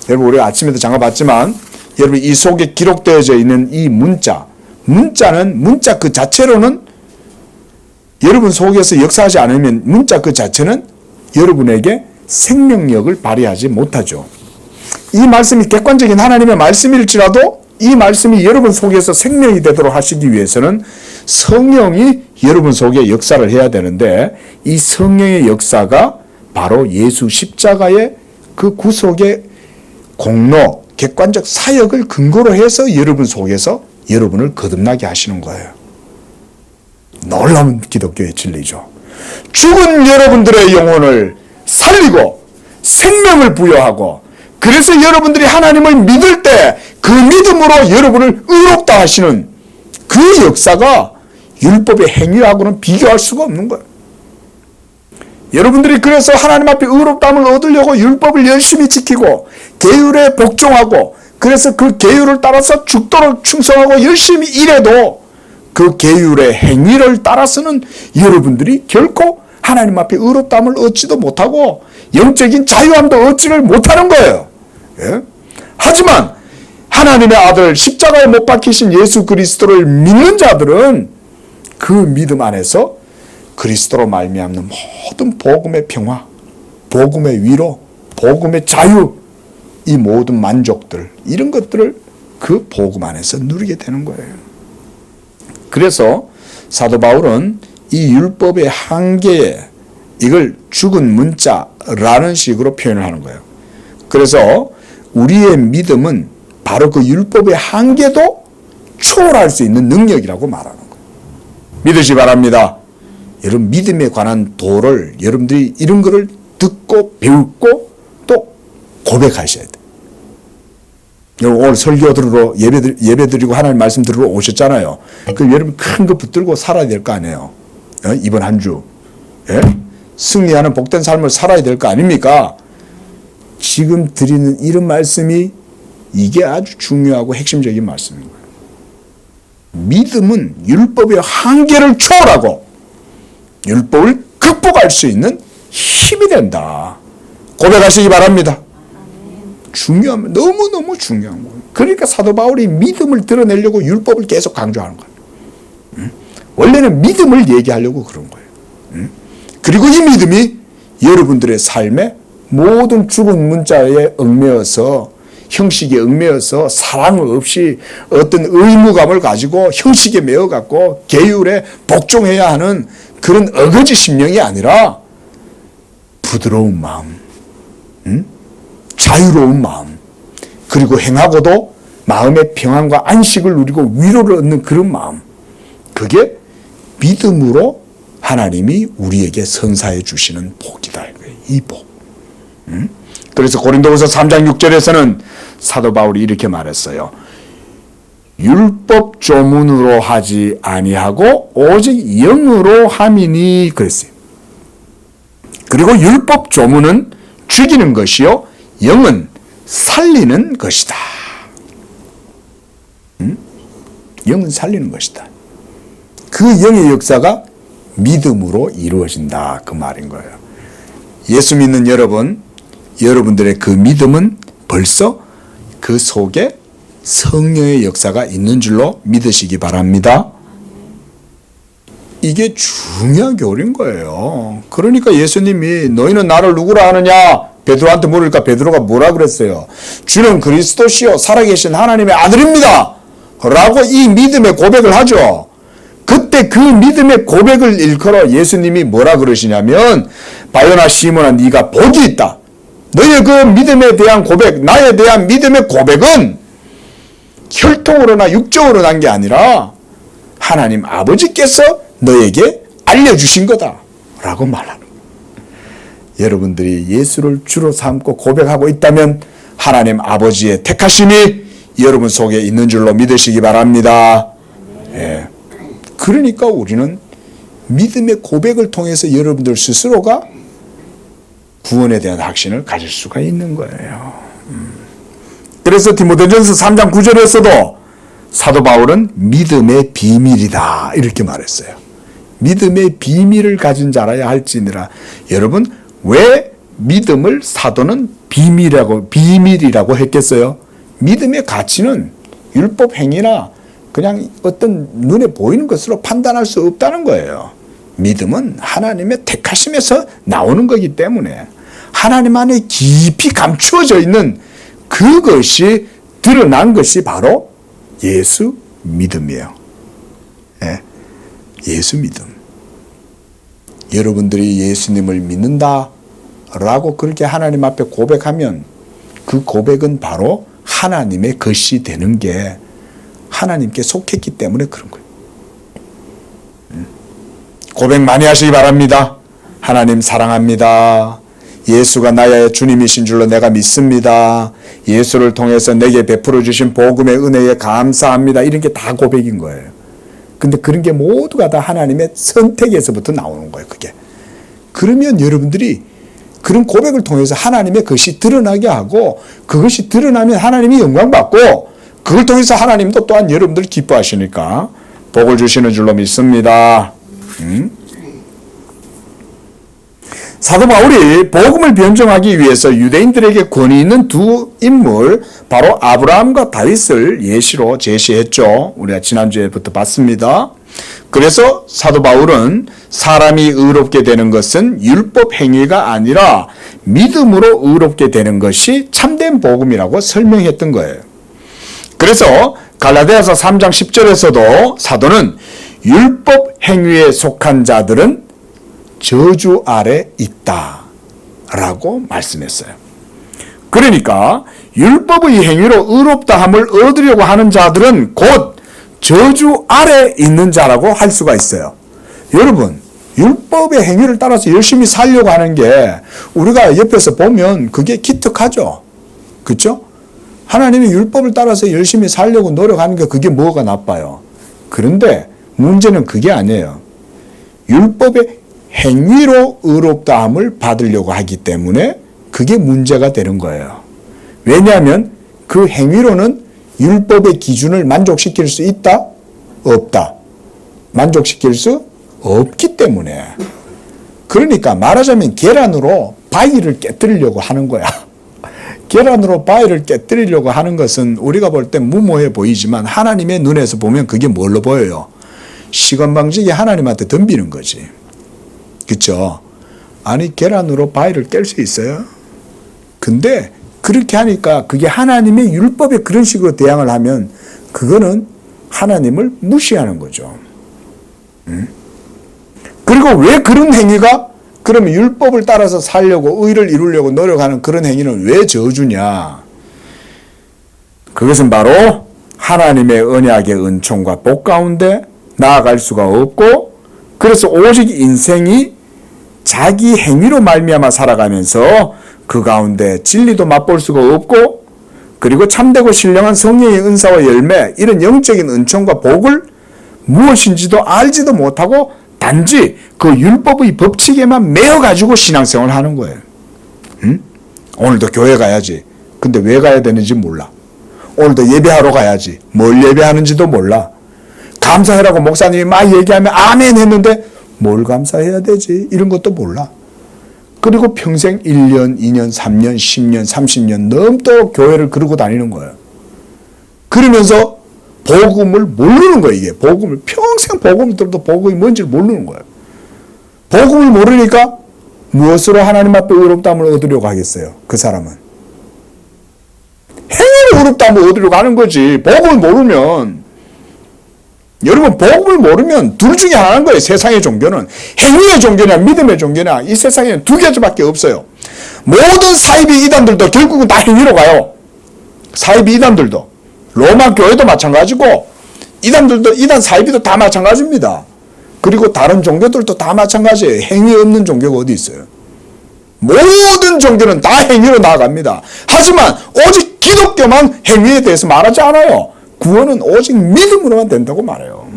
여러분, 우리가 아침에도 잠깐 봤지만 여러분, 이 속에 기록되어져 있는 이 문자는 문자 그 자체로는 여러분 속에서 역사하지 않으면 문자 그 자체는 여러분에게 생명력을 발휘하지 못하죠. 이 말씀이 객관적인 하나님의 말씀일지라도 이 말씀이 여러분 속에서 생명이 되도록 하시기 위해서는 성령이 여러분 속에 역사를 해야 되는데, 이 성령의 역사가 바로 예수 십자가의 그 구속의 공로, 객관적 사역을 근거로 해서 여러분 속에서 여러분을 거듭나게 하시는 거예요. 놀라운 기독교의 진리죠. 죽은 여러분들의 영혼을 살리고 생명을 부여하고, 그래서 여러분들이 하나님을 믿을 때 그 믿음으로 여러분을 의롭다 하시는 그 역사가 율법의 행위하고는 비교할 수가 없는 거예요. 여러분들이 그래서 하나님 앞에 의롭다함을 얻으려고 율법을 열심히 지키고 계율에 복종하고, 그래서 그 계율을 따라서 죽도록 충성하고 열심히 일해도 그 계율의 행위를 따라서는 여러분들이 결코 하나님 앞에 의롭다함을 얻지도 못하고 영적인 자유함도 얻지를 못하는 거예요. 예? 하지만 하나님의 아들 십자가에 못 박히신 예수 그리스도를 믿는 자들은 그 믿음 안에서 그리스도로 말미암는 모든 복음의 평화, 복음의 위로, 복음의 자유, 이 모든 만족들, 이런 것들을 그 복음 안에서 누리게 되는 거예요. 그래서 사도 바울은 이 율법의 한계에 이걸 죽은 문자라는 식으로 표현을 하는 거예요. 그래서 우리의 믿음은 바로 그 율법의 한계도 초월할 수 있는 능력이라고 말하는 거예요. 믿으시 바랍니다. 여러분, 믿음에 관한 도를 여러분들이 이런 거를 듣고 배우고 또 고백하셔야 돼요. 여러분, 오늘 설교 들으러 예배 드리고 하나님 말씀 들으러 오셨잖아요. 그럼 여러분 큰 거 붙들고 살아야 될 거 아니에요. 이번 한 주. 예? 승리하는 복된 삶을 살아야 될 거 아닙니까? 지금 드리는 이런 말씀이 이게 아주 중요하고 핵심적인 말씀인 거예요. 믿음은 율법의 한계를 초월하고 율법을 극복할 수 있는 힘이 된다. 고백하시기 바랍니다. 중요한, 너무너무 중요한 거예요. 그러니까 사도 바울이 믿음을 드러내려고 율법을 계속 강조하는 거예요. 원래는 믿음을 얘기하려고 그런 거예요. 그리고 이 믿음이 여러분들의 삶에 모든 죽은 문자에 얽매여서, 형식에 얽매여서 사랑 없이 어떤 의무감을 가지고 형식에 매어갖고 계율에 복종해야 하는 그런 어거지 심령이 아니라 부드러운 마음, 자유로운 마음, 그리고 행하고도 마음의 평안과 안식을 누리고 위로를 얻는 그런 마음, 그게 믿음으로 하나님이 우리에게 선사해 주시는 복이다. 이 복. 그래서 고린도후서 3장 6절에서는 사도 바울이 이렇게 말했어요. 율법 조문으로 하지 아니하고 오직 영으로 함이니 그랬어요. 그리고 율법 조문은 죽이는 것이요 영은 살리는 것이다. 영은 살리는 것이다. 그 영의 역사가 믿음으로 이루어진다, 그 말인 거예요. 예수 믿는 여러분, 여러분들의 그 믿음은 벌써 그 속에 성령의 역사가 있는 줄로 믿으시기 바랍니다. 이게 중요한 교리인 거예요. 그러니까 예수님이 너희는 나를 누구라 하느냐? 베드로한테 물으니까 베드로가 뭐라 그랬어요? 주는 그리스도시요 살아계신 하나님의 아들입니다. 라고 이 믿음의 고백을 하죠. 그때 그 믿음의 고백을 일컬어 예수님이 뭐라 그러시냐면, 바요나 시몬아 네가 복이 있다. 너의 그 믿음에 대한 고백, 나에 대한 믿음의 고백은 혈통으로나 육적으로 난 게 아니라 하나님 아버지께서 너에게 알려주신 거다 라고 말하는 거예요. 여러분들이 예수를 주로 삼고 고백하고 있다면 하나님 아버지의 택하심이 여러분 속에 있는 줄로 믿으시기 바랍니다. 예. 그러니까 우리는 믿음의 고백을 통해서 여러분들 스스로가 구원에 대한 확신을 가질 수가 있는 거예요. 그래서 디모데전서 3장 9절에서도 사도 바울은 믿음의 비밀이다 이렇게 말했어요. 믿음의 비밀을 가진 자라야 할지니라. 여러분, 왜 믿음을 사도는 비밀이라고 했겠어요? 믿음의 가치는 율법 행위나 그냥 어떤 눈에 보이는 것으로 판단할 수 없다는 거예요. 믿음은 하나님의 택하심에서 나오는 거기 때문에 하나님 안에 깊이 감추어져 있는 그것이 드러난 것이 바로 예수 믿음이에요. 예, 예수 믿음. 여러분들이 예수님을 믿는다, 라고 그렇게 하나님 앞에 고백하면 그 고백은 바로 하나님의 것이 되는 게 하나님께 속했기 때문에 그런 거예요. 고백 많이 하시기 바랍니다. 하나님 사랑합니다. 예수가 나의 주님이신 줄로 내가 믿습니다. 예수를 통해서 내게 베풀어 주신 복음의 은혜에 감사합니다. 이런 게 다 고백인 거예요. 근데 그런 게 모두가 다 하나님의 선택에서부터 나오는 거예요. 그게. 그러면 여러분들이 그런 고백을 통해서 하나님의 것이 드러나게 하고 그것이 드러나면 하나님이 영광받고 그걸 통해서 하나님도 또한 여러분들 기뻐하시니까 복을 주시는 줄로 믿습니다. 사도 바울이 복음을 변증하기 위해서 유대인들에게 권위 있는 두 인물 바로 아브라함과 다윗을 예시로 제시했죠. 우리가 지난주에부터 봤습니다. 그래서 사도 바울은 사람이 의롭게 되는 것은 율법 행위가 아니라 믿음으로 의롭게 되는 것이 참된 복음이라고 설명했던 거예요. 그래서 갈라디아서 3장 10절에서도 사도는 율법 행위에 속한 자들은 저주 아래 있다 라고 말씀했어요. 그러니까 율법의 행위로 의롭다함을 얻으려고 하는 자들은 곧 저주 아래 있는 자라고 할 수가 있어요. 여러분, 율법의 행위를 따라서 열심히 살려고 하는 게 우리가 옆에서 보면 그게 기특하죠. 그렇죠? 하나님의 율법을 따라서 열심히 살려고 노력하는 게 그게 뭐가 나빠요. 그런데 문제는 그게 아니에요. 율법의 행위로 의롭다함을 받으려고 하기 때문에 그게 문제가 되는 거예요. 왜냐하면 그 행위로는 율법의 기준을 만족시킬 수 있다? 없다. 만족시킬 수 없기 때문에. 그러니까 말하자면 계란으로 바위를 깨뜨리려고 하는 거야. 계란으로 바위를 깨뜨리려고 하는 것은 우리가 볼 때 무모해 보이지만 하나님의 눈에서 보면 그게 뭘로 보여요? 시건방지게 하나님한테 덤비는 거지. 그렇죠? 아니 계란으로 바위를 깰 수 있어요? 근데 그렇게 하니까 그게 하나님의 율법에 그런 식으로 대항을 하면 그거는 하나님을 무시하는 거죠. 그리고 왜 그런 행위가 그러면 율법을 따라서 살려고 의를 이루려고 노력하는 그런 행위는 왜 저주냐? 그것은 바로 하나님의 언약의 은총과 복 가운데 나아갈 수가 없고 그래서 오직 인생이 자기 행위로 말미암아 살아가면서 그 가운데 진리도 맛볼 수가 없고 그리고 참되고 신령한 성령의 은사와 열매 이런 영적인 은총과 복을 무엇인지도 알지도 못하고 단지 그 율법의 법칙에만 매여가지고 신앙생활을 하는 거예요. 응? 오늘도 교회 가야지. 근데 왜 가야 되는지 몰라. 오늘도 예배하러 가야지. 뭘 예배하는지도 몰라. 감사해라고 목사님이 막 얘기하면 아멘 했는데 뭘 감사해야 되지? 이런 것도 몰라. 그리고 평생 1년, 2년, 3년, 10년, 30년 넘도록 교회를 그러고 다니는 거예요. 그러면서 복음을 모르는 거예요. 이게 복음을 평생 복음을 들어도 복음이 뭔지를 모르는 거예요. 복음을 모르니까 무엇으로 하나님 앞에 의롭다함을 얻으려고 하겠어요? 그 사람은 행위로 의롭다함을 얻으려고 하는 거지. 복음을 모르면 여러분 복음을 모르면 둘 중에 하나인 거예요. 세상의 종교는 행위의 종교냐 믿음의 종교냐 이 세상에는 두 가지밖에 없어요. 모든 사이비 이단들도 결국은 다 행위로 가요. 사이비 이단들도 로마 교회도 마찬가지고 이단들도 이단 사이비도 다 마찬가지입니다. 그리고 다른 종교들도 다 마찬가지예요. 행위 없는 종교가 어디 있어요? 모든 종교는 다 행위로 나아갑니다. 하지만 오직 기독교만 행위에 대해서 말하지 않아요. 구원은 오직 믿음으로만 된다고 말해요.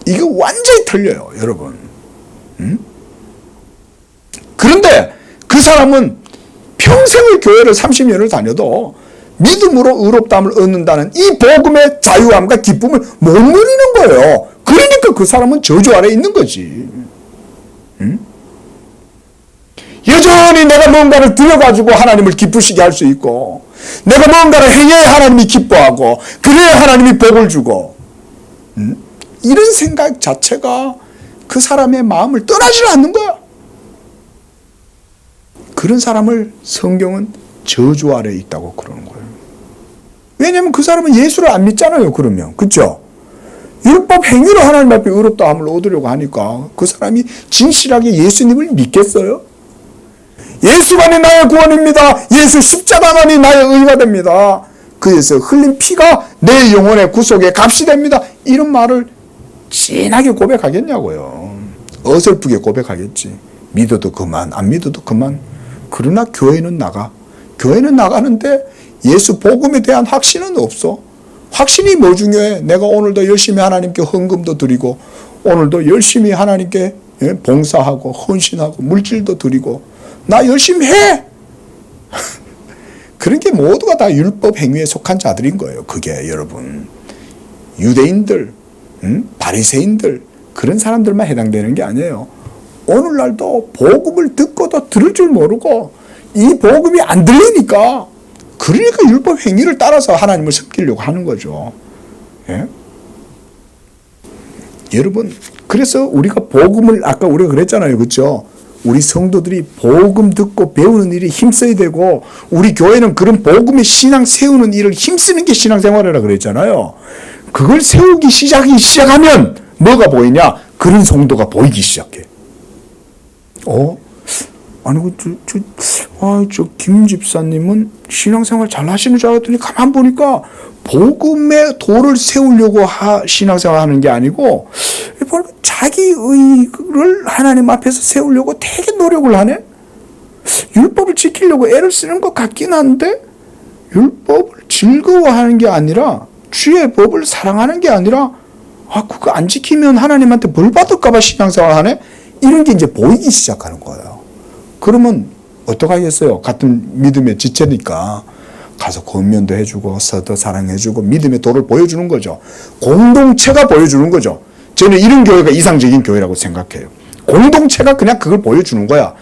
이거 완전히 틀려요, 여러분. 그런데 그 사람은 평생을 교회를 30년을 다녀도 믿음으로 의롭다함을 얻는다는 이 복음의 자유함과 기쁨을 못 누리는 거예요. 그러니까 그 사람은 저주 아래 있는 거지. 여전히 내가 뭔가를 들여가지고 하나님을 기쁘시게 할 수 있고 내가 뭔가를 행해야 하나님이 기뻐하고 그래야 하나님이 복을 주고 이런 생각 자체가 그 사람의 마음을 떠나지 않는 거야. 그런 사람을 성경은 저주 아래에 있다고 그러는 거예요. 왜냐하면 그 사람은 예수를 안 믿잖아요. 그러면 그렇죠? 율법 행위로 하나님 앞에 의롭다함을 얻으려고 하니까 그 사람이 진실하게 예수님을 믿겠어요? 예수만이 나의 구원입니다. 예수 십자가만이 나의 의가 됩니다. 그에서 흘린 피가 내 영혼의 구속의 값이 됩니다. 이런 말을 진하게 고백하겠냐고요. 어설프게 고백하겠지. 믿어도 그만, 안 믿어도 그만. 그러나 교회는 나가. 교회는 나가는데 예수 복음에 대한 확신은 없어. 확신이 뭐 중요해? 내가 오늘도 열심히 하나님께 헌금도 드리고, 오늘도 열심히 하나님께 봉사하고 헌신하고 물질도 드리고, 나 열심히 해. 그런 게 모두가 다 율법 행위에 속한 자들인 거예요. 그게 여러분, 유대인들, 바리새인들, 그런 사람들만 해당되는 게 아니에요. 오늘날도 복음을 듣고도 들을 줄 모르고 이 복음이 안 들리니까, 그러니까 율법 행위를 따라서 하나님을 섬기려고 하는 거죠. 예? 여러분, 그래서 우리가 복음을, 아까 우리가 그랬잖아요. 그렇죠? 우리 성도들이 복음 듣고 배우는 일이 힘써야 되고, 우리 교회는 그런 복음의 신앙 세우는 일을 힘쓰는 게 신앙생활이라 그랬잖아요. 그걸 세우기 시작하면 뭐가 보이냐? 그런 성도가 보이기 시작해. 아니, 저 김 집사님은 신앙생활 잘 하시는 줄 알았더니 가만 보니까 복음의 도를 세우려고 신앙생활 하는 게 아니고, 자기 의를 하나님 앞에서 세우려고 되게 노력을 하네? 율법을 지키려고 애를 쓰는 것 같긴 한데, 율법을 즐거워하는 게 아니라, 주의 법을 사랑하는 게 아니라, 그거 안 지키면 하나님한테 벌 받을까봐 신앙생활 하네? 이런 게 이제 보이기 시작하는 거예요. 그러면 어떡하겠어요? 같은 믿음의 지체니까 가서 권면도 해주고 서도 사랑해주고 믿음의 도를 보여주는 거죠. 공동체가 보여주는 거죠. 저는 이런 교회가 이상적인 교회라고 생각해요. 공동체가 그냥 그걸 보여주는 거야.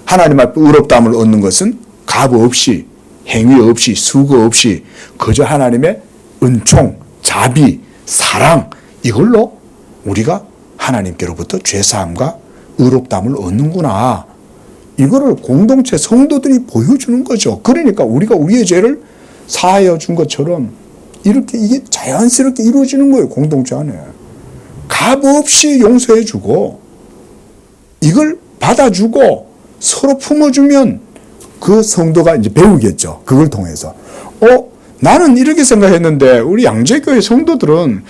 하나님 앞에 의롭다함을 얻는 것은 값 없이, 행위 없이, 수고 없이 그저 하나님의 은총, 자비, 사랑, 이걸로 우리가 하나님께로부터 죄사함과 의롭다함을 얻는구나. 이거를 공동체 성도들이 보여주는 거죠. 그러니까 우리가 우리의 죄를 사하여 준 것처럼 이렇게 이게 자연스럽게 이루어지는 거예요. 공동체 안에. 값 없이 용서해 주고, 이걸 받아주고 서로 품어주면 그 성도가 이제 배우겠죠. 그걸 통해서. 나는 이렇게 생각했는데 우리 양재교회 성도들은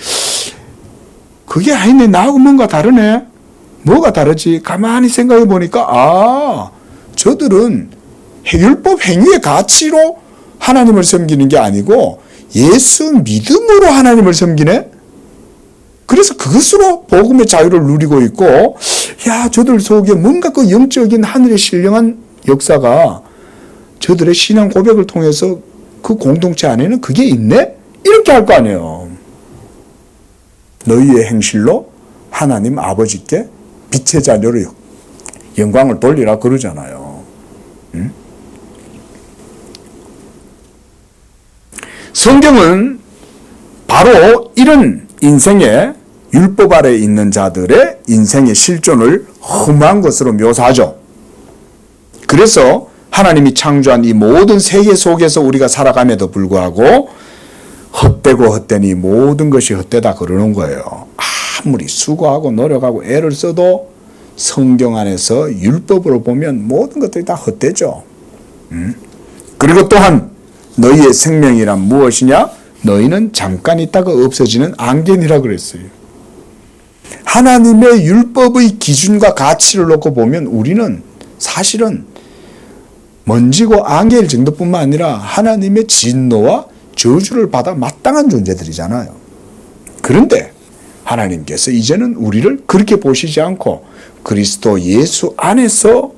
그게 아니네. 나하고 뭔가 다르네. 뭐가 다르지? 가만히 생각해 보니까, 저들은 율법 행위의 가치로 하나님을 섬기는 게 아니고 예수 믿음으로 하나님을 섬기네? 그래서 그것으로 복음의 자유를 누리고 있고, 저들 속에 뭔가 그 영적인 하늘의 신령한 역사가 저들의 신앙 고백을 통해서 그 공동체 안에는 그게 있네? 이렇게 할 거 아니에요. 너희의 행실로 하나님 아버지께 빛의 자녀로 영광을 돌리라 그러잖아요. 성경은 바로 이런 인생의 율법 아래 있는 자들의 인생의 실존을 험한 것으로 묘사하죠. 그래서 하나님이 창조한 이 모든 세계 속에서 우리가 살아감에도 불구하고 헛되고 헛된 이 모든 것이 헛되다 그러는 거예요. 아무리 수고하고 노력하고 애를 써도 성경 안에서 율법으로 보면 모든 것들이 다 헛되죠. 그리고 또한 너희의 생명이란 무엇이냐? 너희는 잠깐 있다가 없어지는 안개니라 그랬어요. 하나님의 율법의 기준과 가치를 놓고 보면 우리는 사실은 먼지고 안개일 정도뿐만 아니라 하나님의 진노와 저주를 받아 마땅한 존재들이잖아요. 그런데 하나님께서 이제는 우리를 그렇게 보시지 않고 그리스도 예수 안에서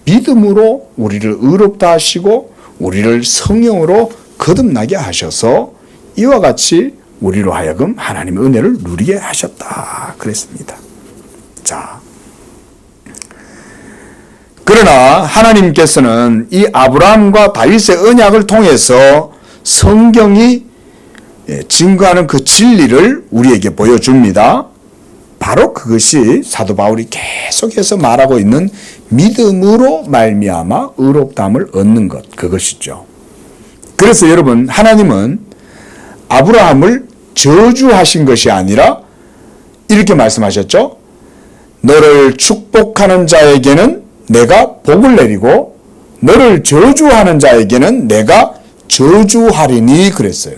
믿음으로 우리를 의롭다 하시고 우리를 성령으로 거듭나게 하셔서 이와 같이 우리로 하여금 하나님의 은혜를 누리게 하셨다 그랬습니다. 자, 그러나 하나님께서는 이 아브라함과 다윗의 언약을 통해서 성경이 증거하는 그 진리를 우리에게 보여줍니다. 바로 그것이 사도 바울이 계속해서 말하고 있는 믿음으로 말미암아 의롭다함을 얻는 것, 그것이죠. 그래서 여러분, 하나님은 아브라함을 저주하신 것이 아니라 이렇게 말씀하셨죠. 너를 축복하는 자에게는 내가 복을 내리고 너를 저주하는 자에게는 내가 저주하리니 그랬어요.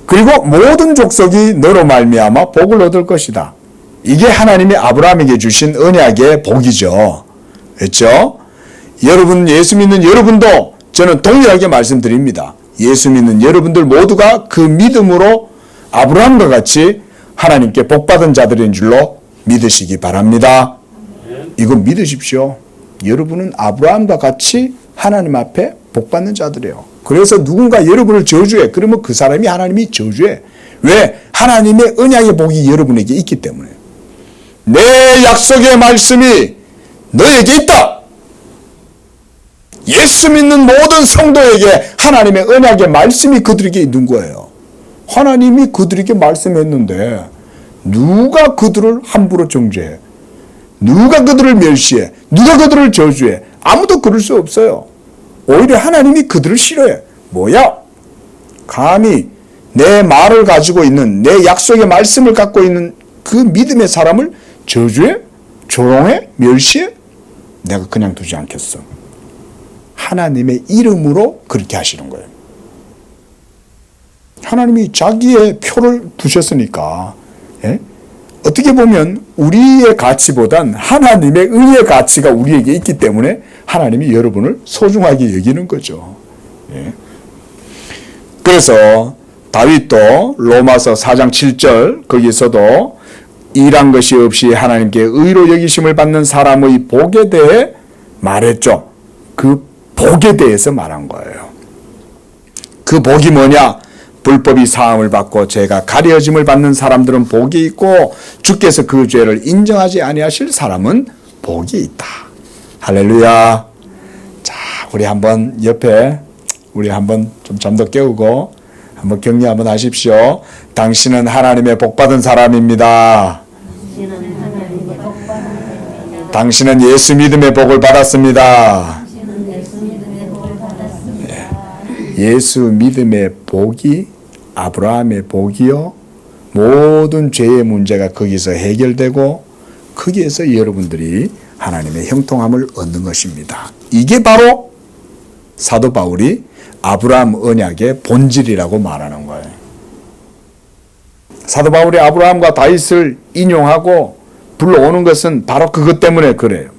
그리고 모든 족속이 너로 말미암아 복을 얻을 것이다. 이게 하나님이 아브라함에게 주신 언약의 복이죠. 그렇죠? 여러분, 예수 믿는 여러분도 저는 동일하게 말씀드립니다. 예수 믿는 여러분들 모두가 그 믿음으로 아브라함과 같이 하나님께 복받은 자들인 줄로 믿으시기 바랍니다. 이거 믿으십시오. 여러분은 아브라함과 같이 하나님 앞에 복받는 자들이에요. 그래서 누군가 여러분을 저주해. 그러면 그 사람이 하나님이 저주해. 왜? 하나님의 언약의 복이 여러분에게 있기 때문에. 내 약속의 말씀이 너에게 있다. 예수 믿는 모든 성도에게 하나님의 언약의 말씀이 그들에게 있는 거예요. 하나님이 그들에게 말씀했는데 누가 그들을 함부로 정죄해? 누가 그들을 멸시해? 누가 그들을 저주해? 아무도 그럴 수 없어요. 오히려 하나님이 그들을 싫어해. 뭐야? 감히 내 말을 가지고 있는, 내 약속의 말씀을 갖고 있는 그 믿음의 사람을 저주해? 조롱해? 멸시해? 내가 그냥 두지 않겠어. 하나님의 이름으로 그렇게 하시는 거예요. 하나님이 자기의 표를 두셨으니까, 예? 어떻게 보면 우리의 가치보단 하나님의 의의 가치가 우리에게 있기 때문에 하나님이 여러분을 소중하게 여기는 거죠. 예. 그래서 다윗도 로마서 4장 7절 거기서도 일한 것이 없이 하나님께 의로 여기심을 받는 사람의 복에 대해 말했죠. 그 복에 대해서 말한 거예요. 그 복이 뭐냐? 불법이 사함을 받고 죄가 가려짐을 받는 사람들은 복이 있고 주께서 그 죄를 인정하지 아니하실 사람은 복이 있다. 할렐루야. 자, 우리 한번 옆에 우리 한번 좀 잠도 깨우고 한번 격려 한번 하십시오. 당신은 하나님의 복받은 사람입니다. 당신은 예수 믿음의 복을 받았습니다. 예수 믿음의 복이 아브라함의 복이요. 모든 죄의 문제가 거기서 해결되고 거기에서 여러분들이 하나님의 형통함을 얻는 것입니다. 이게 바로 사도 바울이 아브라함 언약의 본질이라고 말하는 거예요. 사도 바울이 아브라함과 다윗을 인용하고 불러오는 것은 바로 그것 때문에 그래요.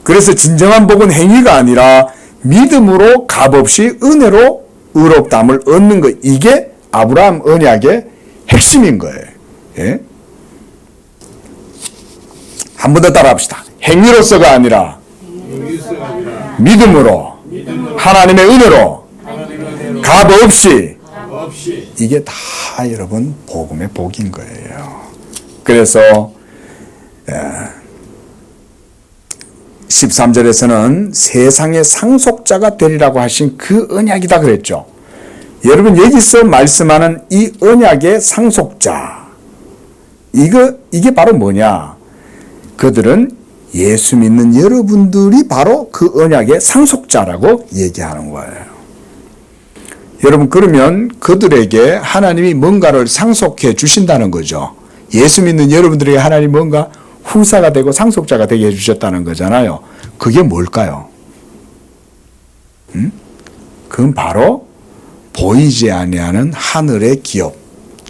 그래서 진정한 복은 행위가 아니라 믿음으로 값없이 은혜로 의롭다함을 얻는 것. 이게 아브라함 언약의 핵심인 거예요. 예? 한 번 더 따라합시다. 행위로서가 아니라 믿음으로 하나님의 은혜로 값없이 이게 다 여러분 복음의 복인 거예요. 그래서 13절에서는 세상의 상속자가 되리라고 하신 그 언약이다 그랬죠. 여러분 여기서 말씀하는 이 언약의 상속자, 이게 바로 뭐냐? 그들은 예수 믿는 여러분들이 바로 그 언약의 상속자라고 얘기하는 거예요. 여러분 그러면 그들에게 하나님이 뭔가를 상속해 주신다는 거죠. 예수 믿는 여러분들에게 하나님이 뭔가 후사가 되고 상속자가 되게 해주셨다는 거잖아요. 그게 뭘까요? 그건 바로 보이지 아니하는 하늘의 기업,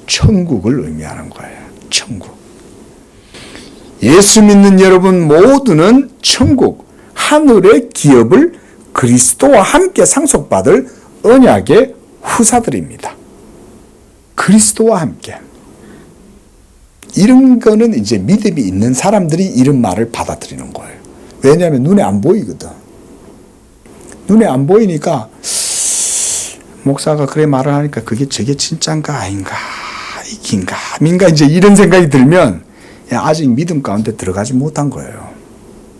천국을 의미하는 거예요. 천국. 예수 믿는 여러분 모두는 천국, 하늘의 기업을 그리스도와 함께 상속받을 언약의 후사들입니다. 그리스도와 함께. 이런 거는 이제 믿음이 있는 사람들이 이런 말을 받아들이는 거예요. 왜냐하면 눈에 안 보이거든. 눈에 안 보이니까 목사가 그래 말을 하니까 저게 진짠가 아닌가, 이긴가, 민가 이제 이런 생각이 들면 아직 믿음 가운데 들어가지 못한 거예요.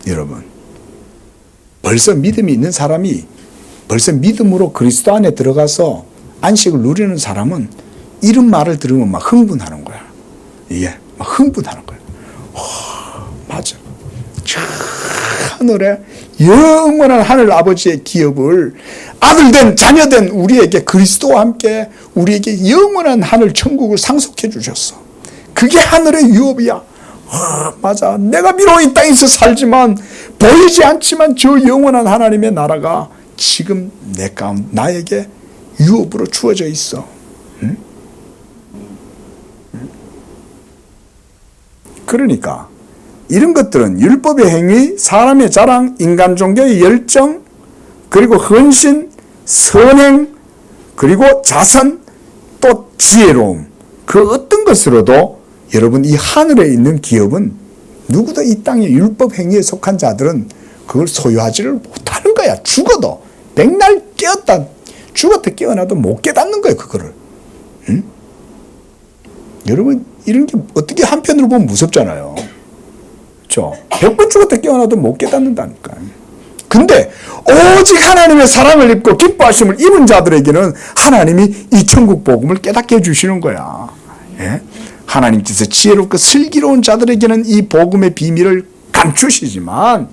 여러분. 벌써 믿음이 있는 사람이 벌써 믿음으로 그리스도 안에 들어가서 안식을 누리는 사람은 이런 말을 들으면 막 흥분하는 거야. 이게 막 흥분하는 거야. 맞아. 저 하늘에 영원한 하늘 아버지의 기업을 아들된 자녀된 우리에게 그리스도와 함께 우리에게 영원한 하늘 천국을 상속해 주셨어. 그게 하늘의 유업이야. 맞아. 내가 비록 이 땅에서 살지만 보이지 않지만 저 영원한 하나님의 나라가 지금 내 가운데 나에게 유업으로 주어져 있어. 응? 그러니까 이런 것들은 율법의 행위, 사람의 자랑, 인간 종교의 열정, 그리고 헌신, 선행, 그리고 자선, 또 지혜로움, 그 어떤 것으로도 여러분 이 하늘에 있는 기업은 누구도 이 땅의 율법 행위에 속한 자들은 그걸 소유하지를 못하는 거야. 죽어도 백날 깨었다 죽었다 깨어나도 못 깨닫는 거예요. 그거를. 응? 여러분 이런 게 어떻게 한편으로 보면 무섭잖아요. 그렇죠? 100번 죽었다 깨어나도 못 깨닫는다니까요. 근데 오직 하나님의 사랑을 입고 기뻐하심을 입은 자들에게는 하나님이 이 천국 복음을 깨닫게 해주시는 거야. 예? 하나님께서 지혜롭고 슬기로운 자들에게는 이 복음의 비밀을 감추시지만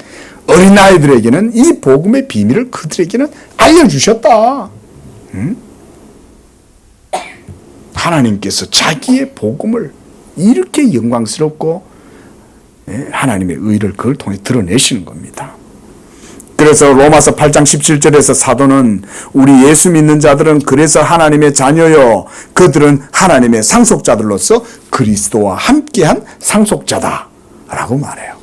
어린아이들에게는 이 복음의 비밀을 그들에게는 알려주셨다. 응? 하나님께서 자기의 복음을 이렇게 영광스럽고 하나님의 의를 그걸 통해 드러내시는 겁니다. 그래서 로마서 8장 17절에서 사도는 우리 예수 믿는 자들은 그래서 하나님의 자녀요 그들은 하나님의 상속자들로서 그리스도와 함께한 상속자다라고 말해요.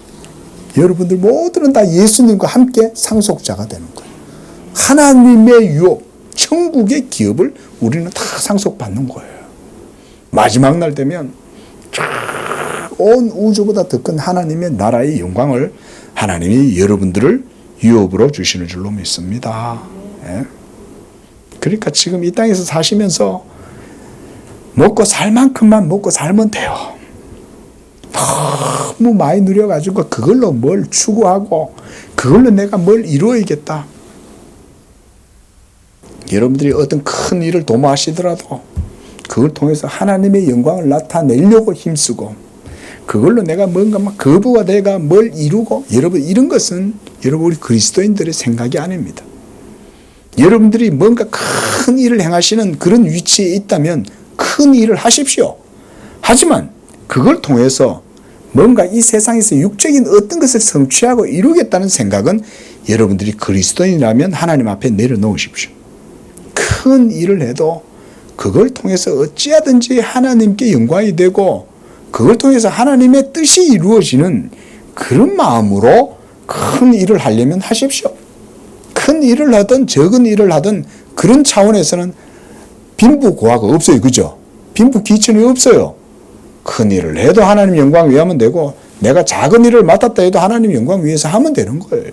여러분들 모두는 다 예수님과 함께 상속자가 되는 거예요. 하나님의 유업, 천국의 기업을 우리는 다 상속받는 거예요. 마지막 날 되면 온 우주보다 더 큰 하나님의 나라의 영광을 하나님이 여러분들을 유업으로 주시는 줄로 믿습니다. 예? 그러니까 지금 이 땅에서 사시면서 먹고 살 만큼만 먹고 살면 돼요. 너무 많이 누려가지고 그걸로 뭘 추구하고 그걸로 내가 뭘 이루어야겠다. 여러분들이 어떤 큰 일을 도모하시더라도 그걸 통해서 하나님의 영광을 나타내려고 힘쓰고 그걸로 내가 뭔가 막 거부가 내가 뭘 이루고 여러분 이런 것은 여러분 우리 그리스도인들의 생각이 아닙니다. 여러분들이 뭔가 큰 일을 행하시는 그런 위치에 있다면 큰 일을 하십시오. 하지만 그걸 통해서 뭔가 이 세상에서 육적인 어떤 것을 성취하고 이루겠다는 생각은 여러분들이 그리스도인이라면 하나님 앞에 내려놓으십시오. 큰 일을 해도 그걸 통해서 어찌하든지 하나님께 영광이 되고 그걸 통해서 하나님의 뜻이 이루어지는 그런 마음으로 큰 일을 하려면 하십시오. 큰 일을 하든 적은 일을 하든 그런 차원에서는 빈부고하가 없어요. 그죠? 빈부귀천이 없어요. 큰 일을 해도 하나님 영광 위하면 되고 내가 작은 일을 맡았다 해도 하나님 영광 위해서 하면 되는 거예요.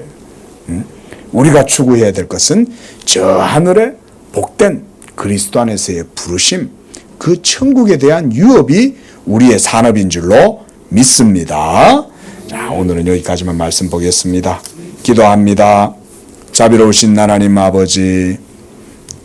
우리가 추구해야 될 것은 저 하늘에 복된 그리스도 안에서의 부르심, 그 천국에 대한 유업이 우리의 산업인 줄로 믿습니다. 자, 오늘은 여기까지만 말씀 보겠습니다. 기도합니다. 자비로우신 하나님 아버지,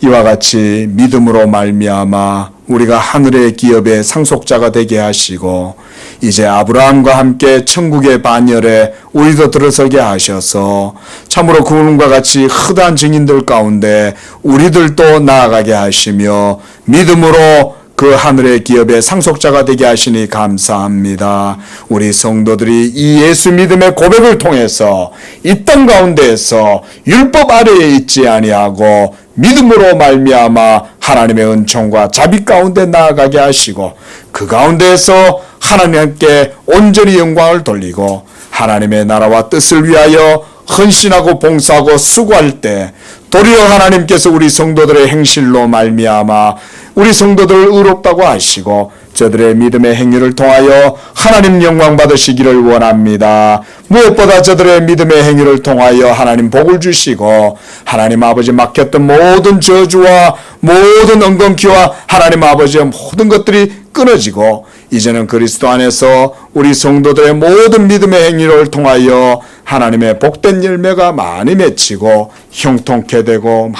이와 같이 믿음으로 말미암아 우리가 하늘의 기업의 상속자가 되게 하시고 이제 아브라함과 함께 천국의 반열에 우리도 들어서게 하셔서 참으로 그분과 같이 허다한 증인들 가운데 우리들도 나아가게 하시며 믿음으로 그 하늘의 기업의 상속자가 되게 하시니 감사합니다. 우리 성도들이 이 예수 믿음의 고백을 통해서 이 땅 가운데에서 율법 아래에 있지 아니하고 믿음으로 말미암아 하나님의 은총과 자비 가운데 나아가게 하시고 그 가운데에서 하나님께 온전히 영광을 돌리고 하나님의 나라와 뜻을 위하여 헌신하고 봉사하고 수고할 때 도리어 하나님께서 우리 성도들의 행실로 말미암아 우리 성도들을 의롭다고 하시고 저들의 믿음의 행위를 통하여 하나님 영광 받으시기를 원합니다. 무엇보다 저들의 믿음의 행위를 통하여 하나님 복을 주시고 하나님 아버지 막혔던 모든 저주와 모든 엉겅퀴와 하나님 아버지의 모든 것들이 끊어지고 이제는 그리스도 안에서 우리 성도들의 모든 믿음의 행위를 통하여 하나님의 복된 열매가 많이 맺히고 형통케 되고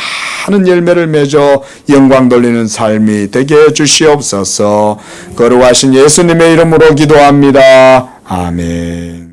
많은 열매를 맺어 영광 돌리는 삶이 되게 해주시옵소서. 거룩하신 예수님의 이름으로 기도합니다. 아멘.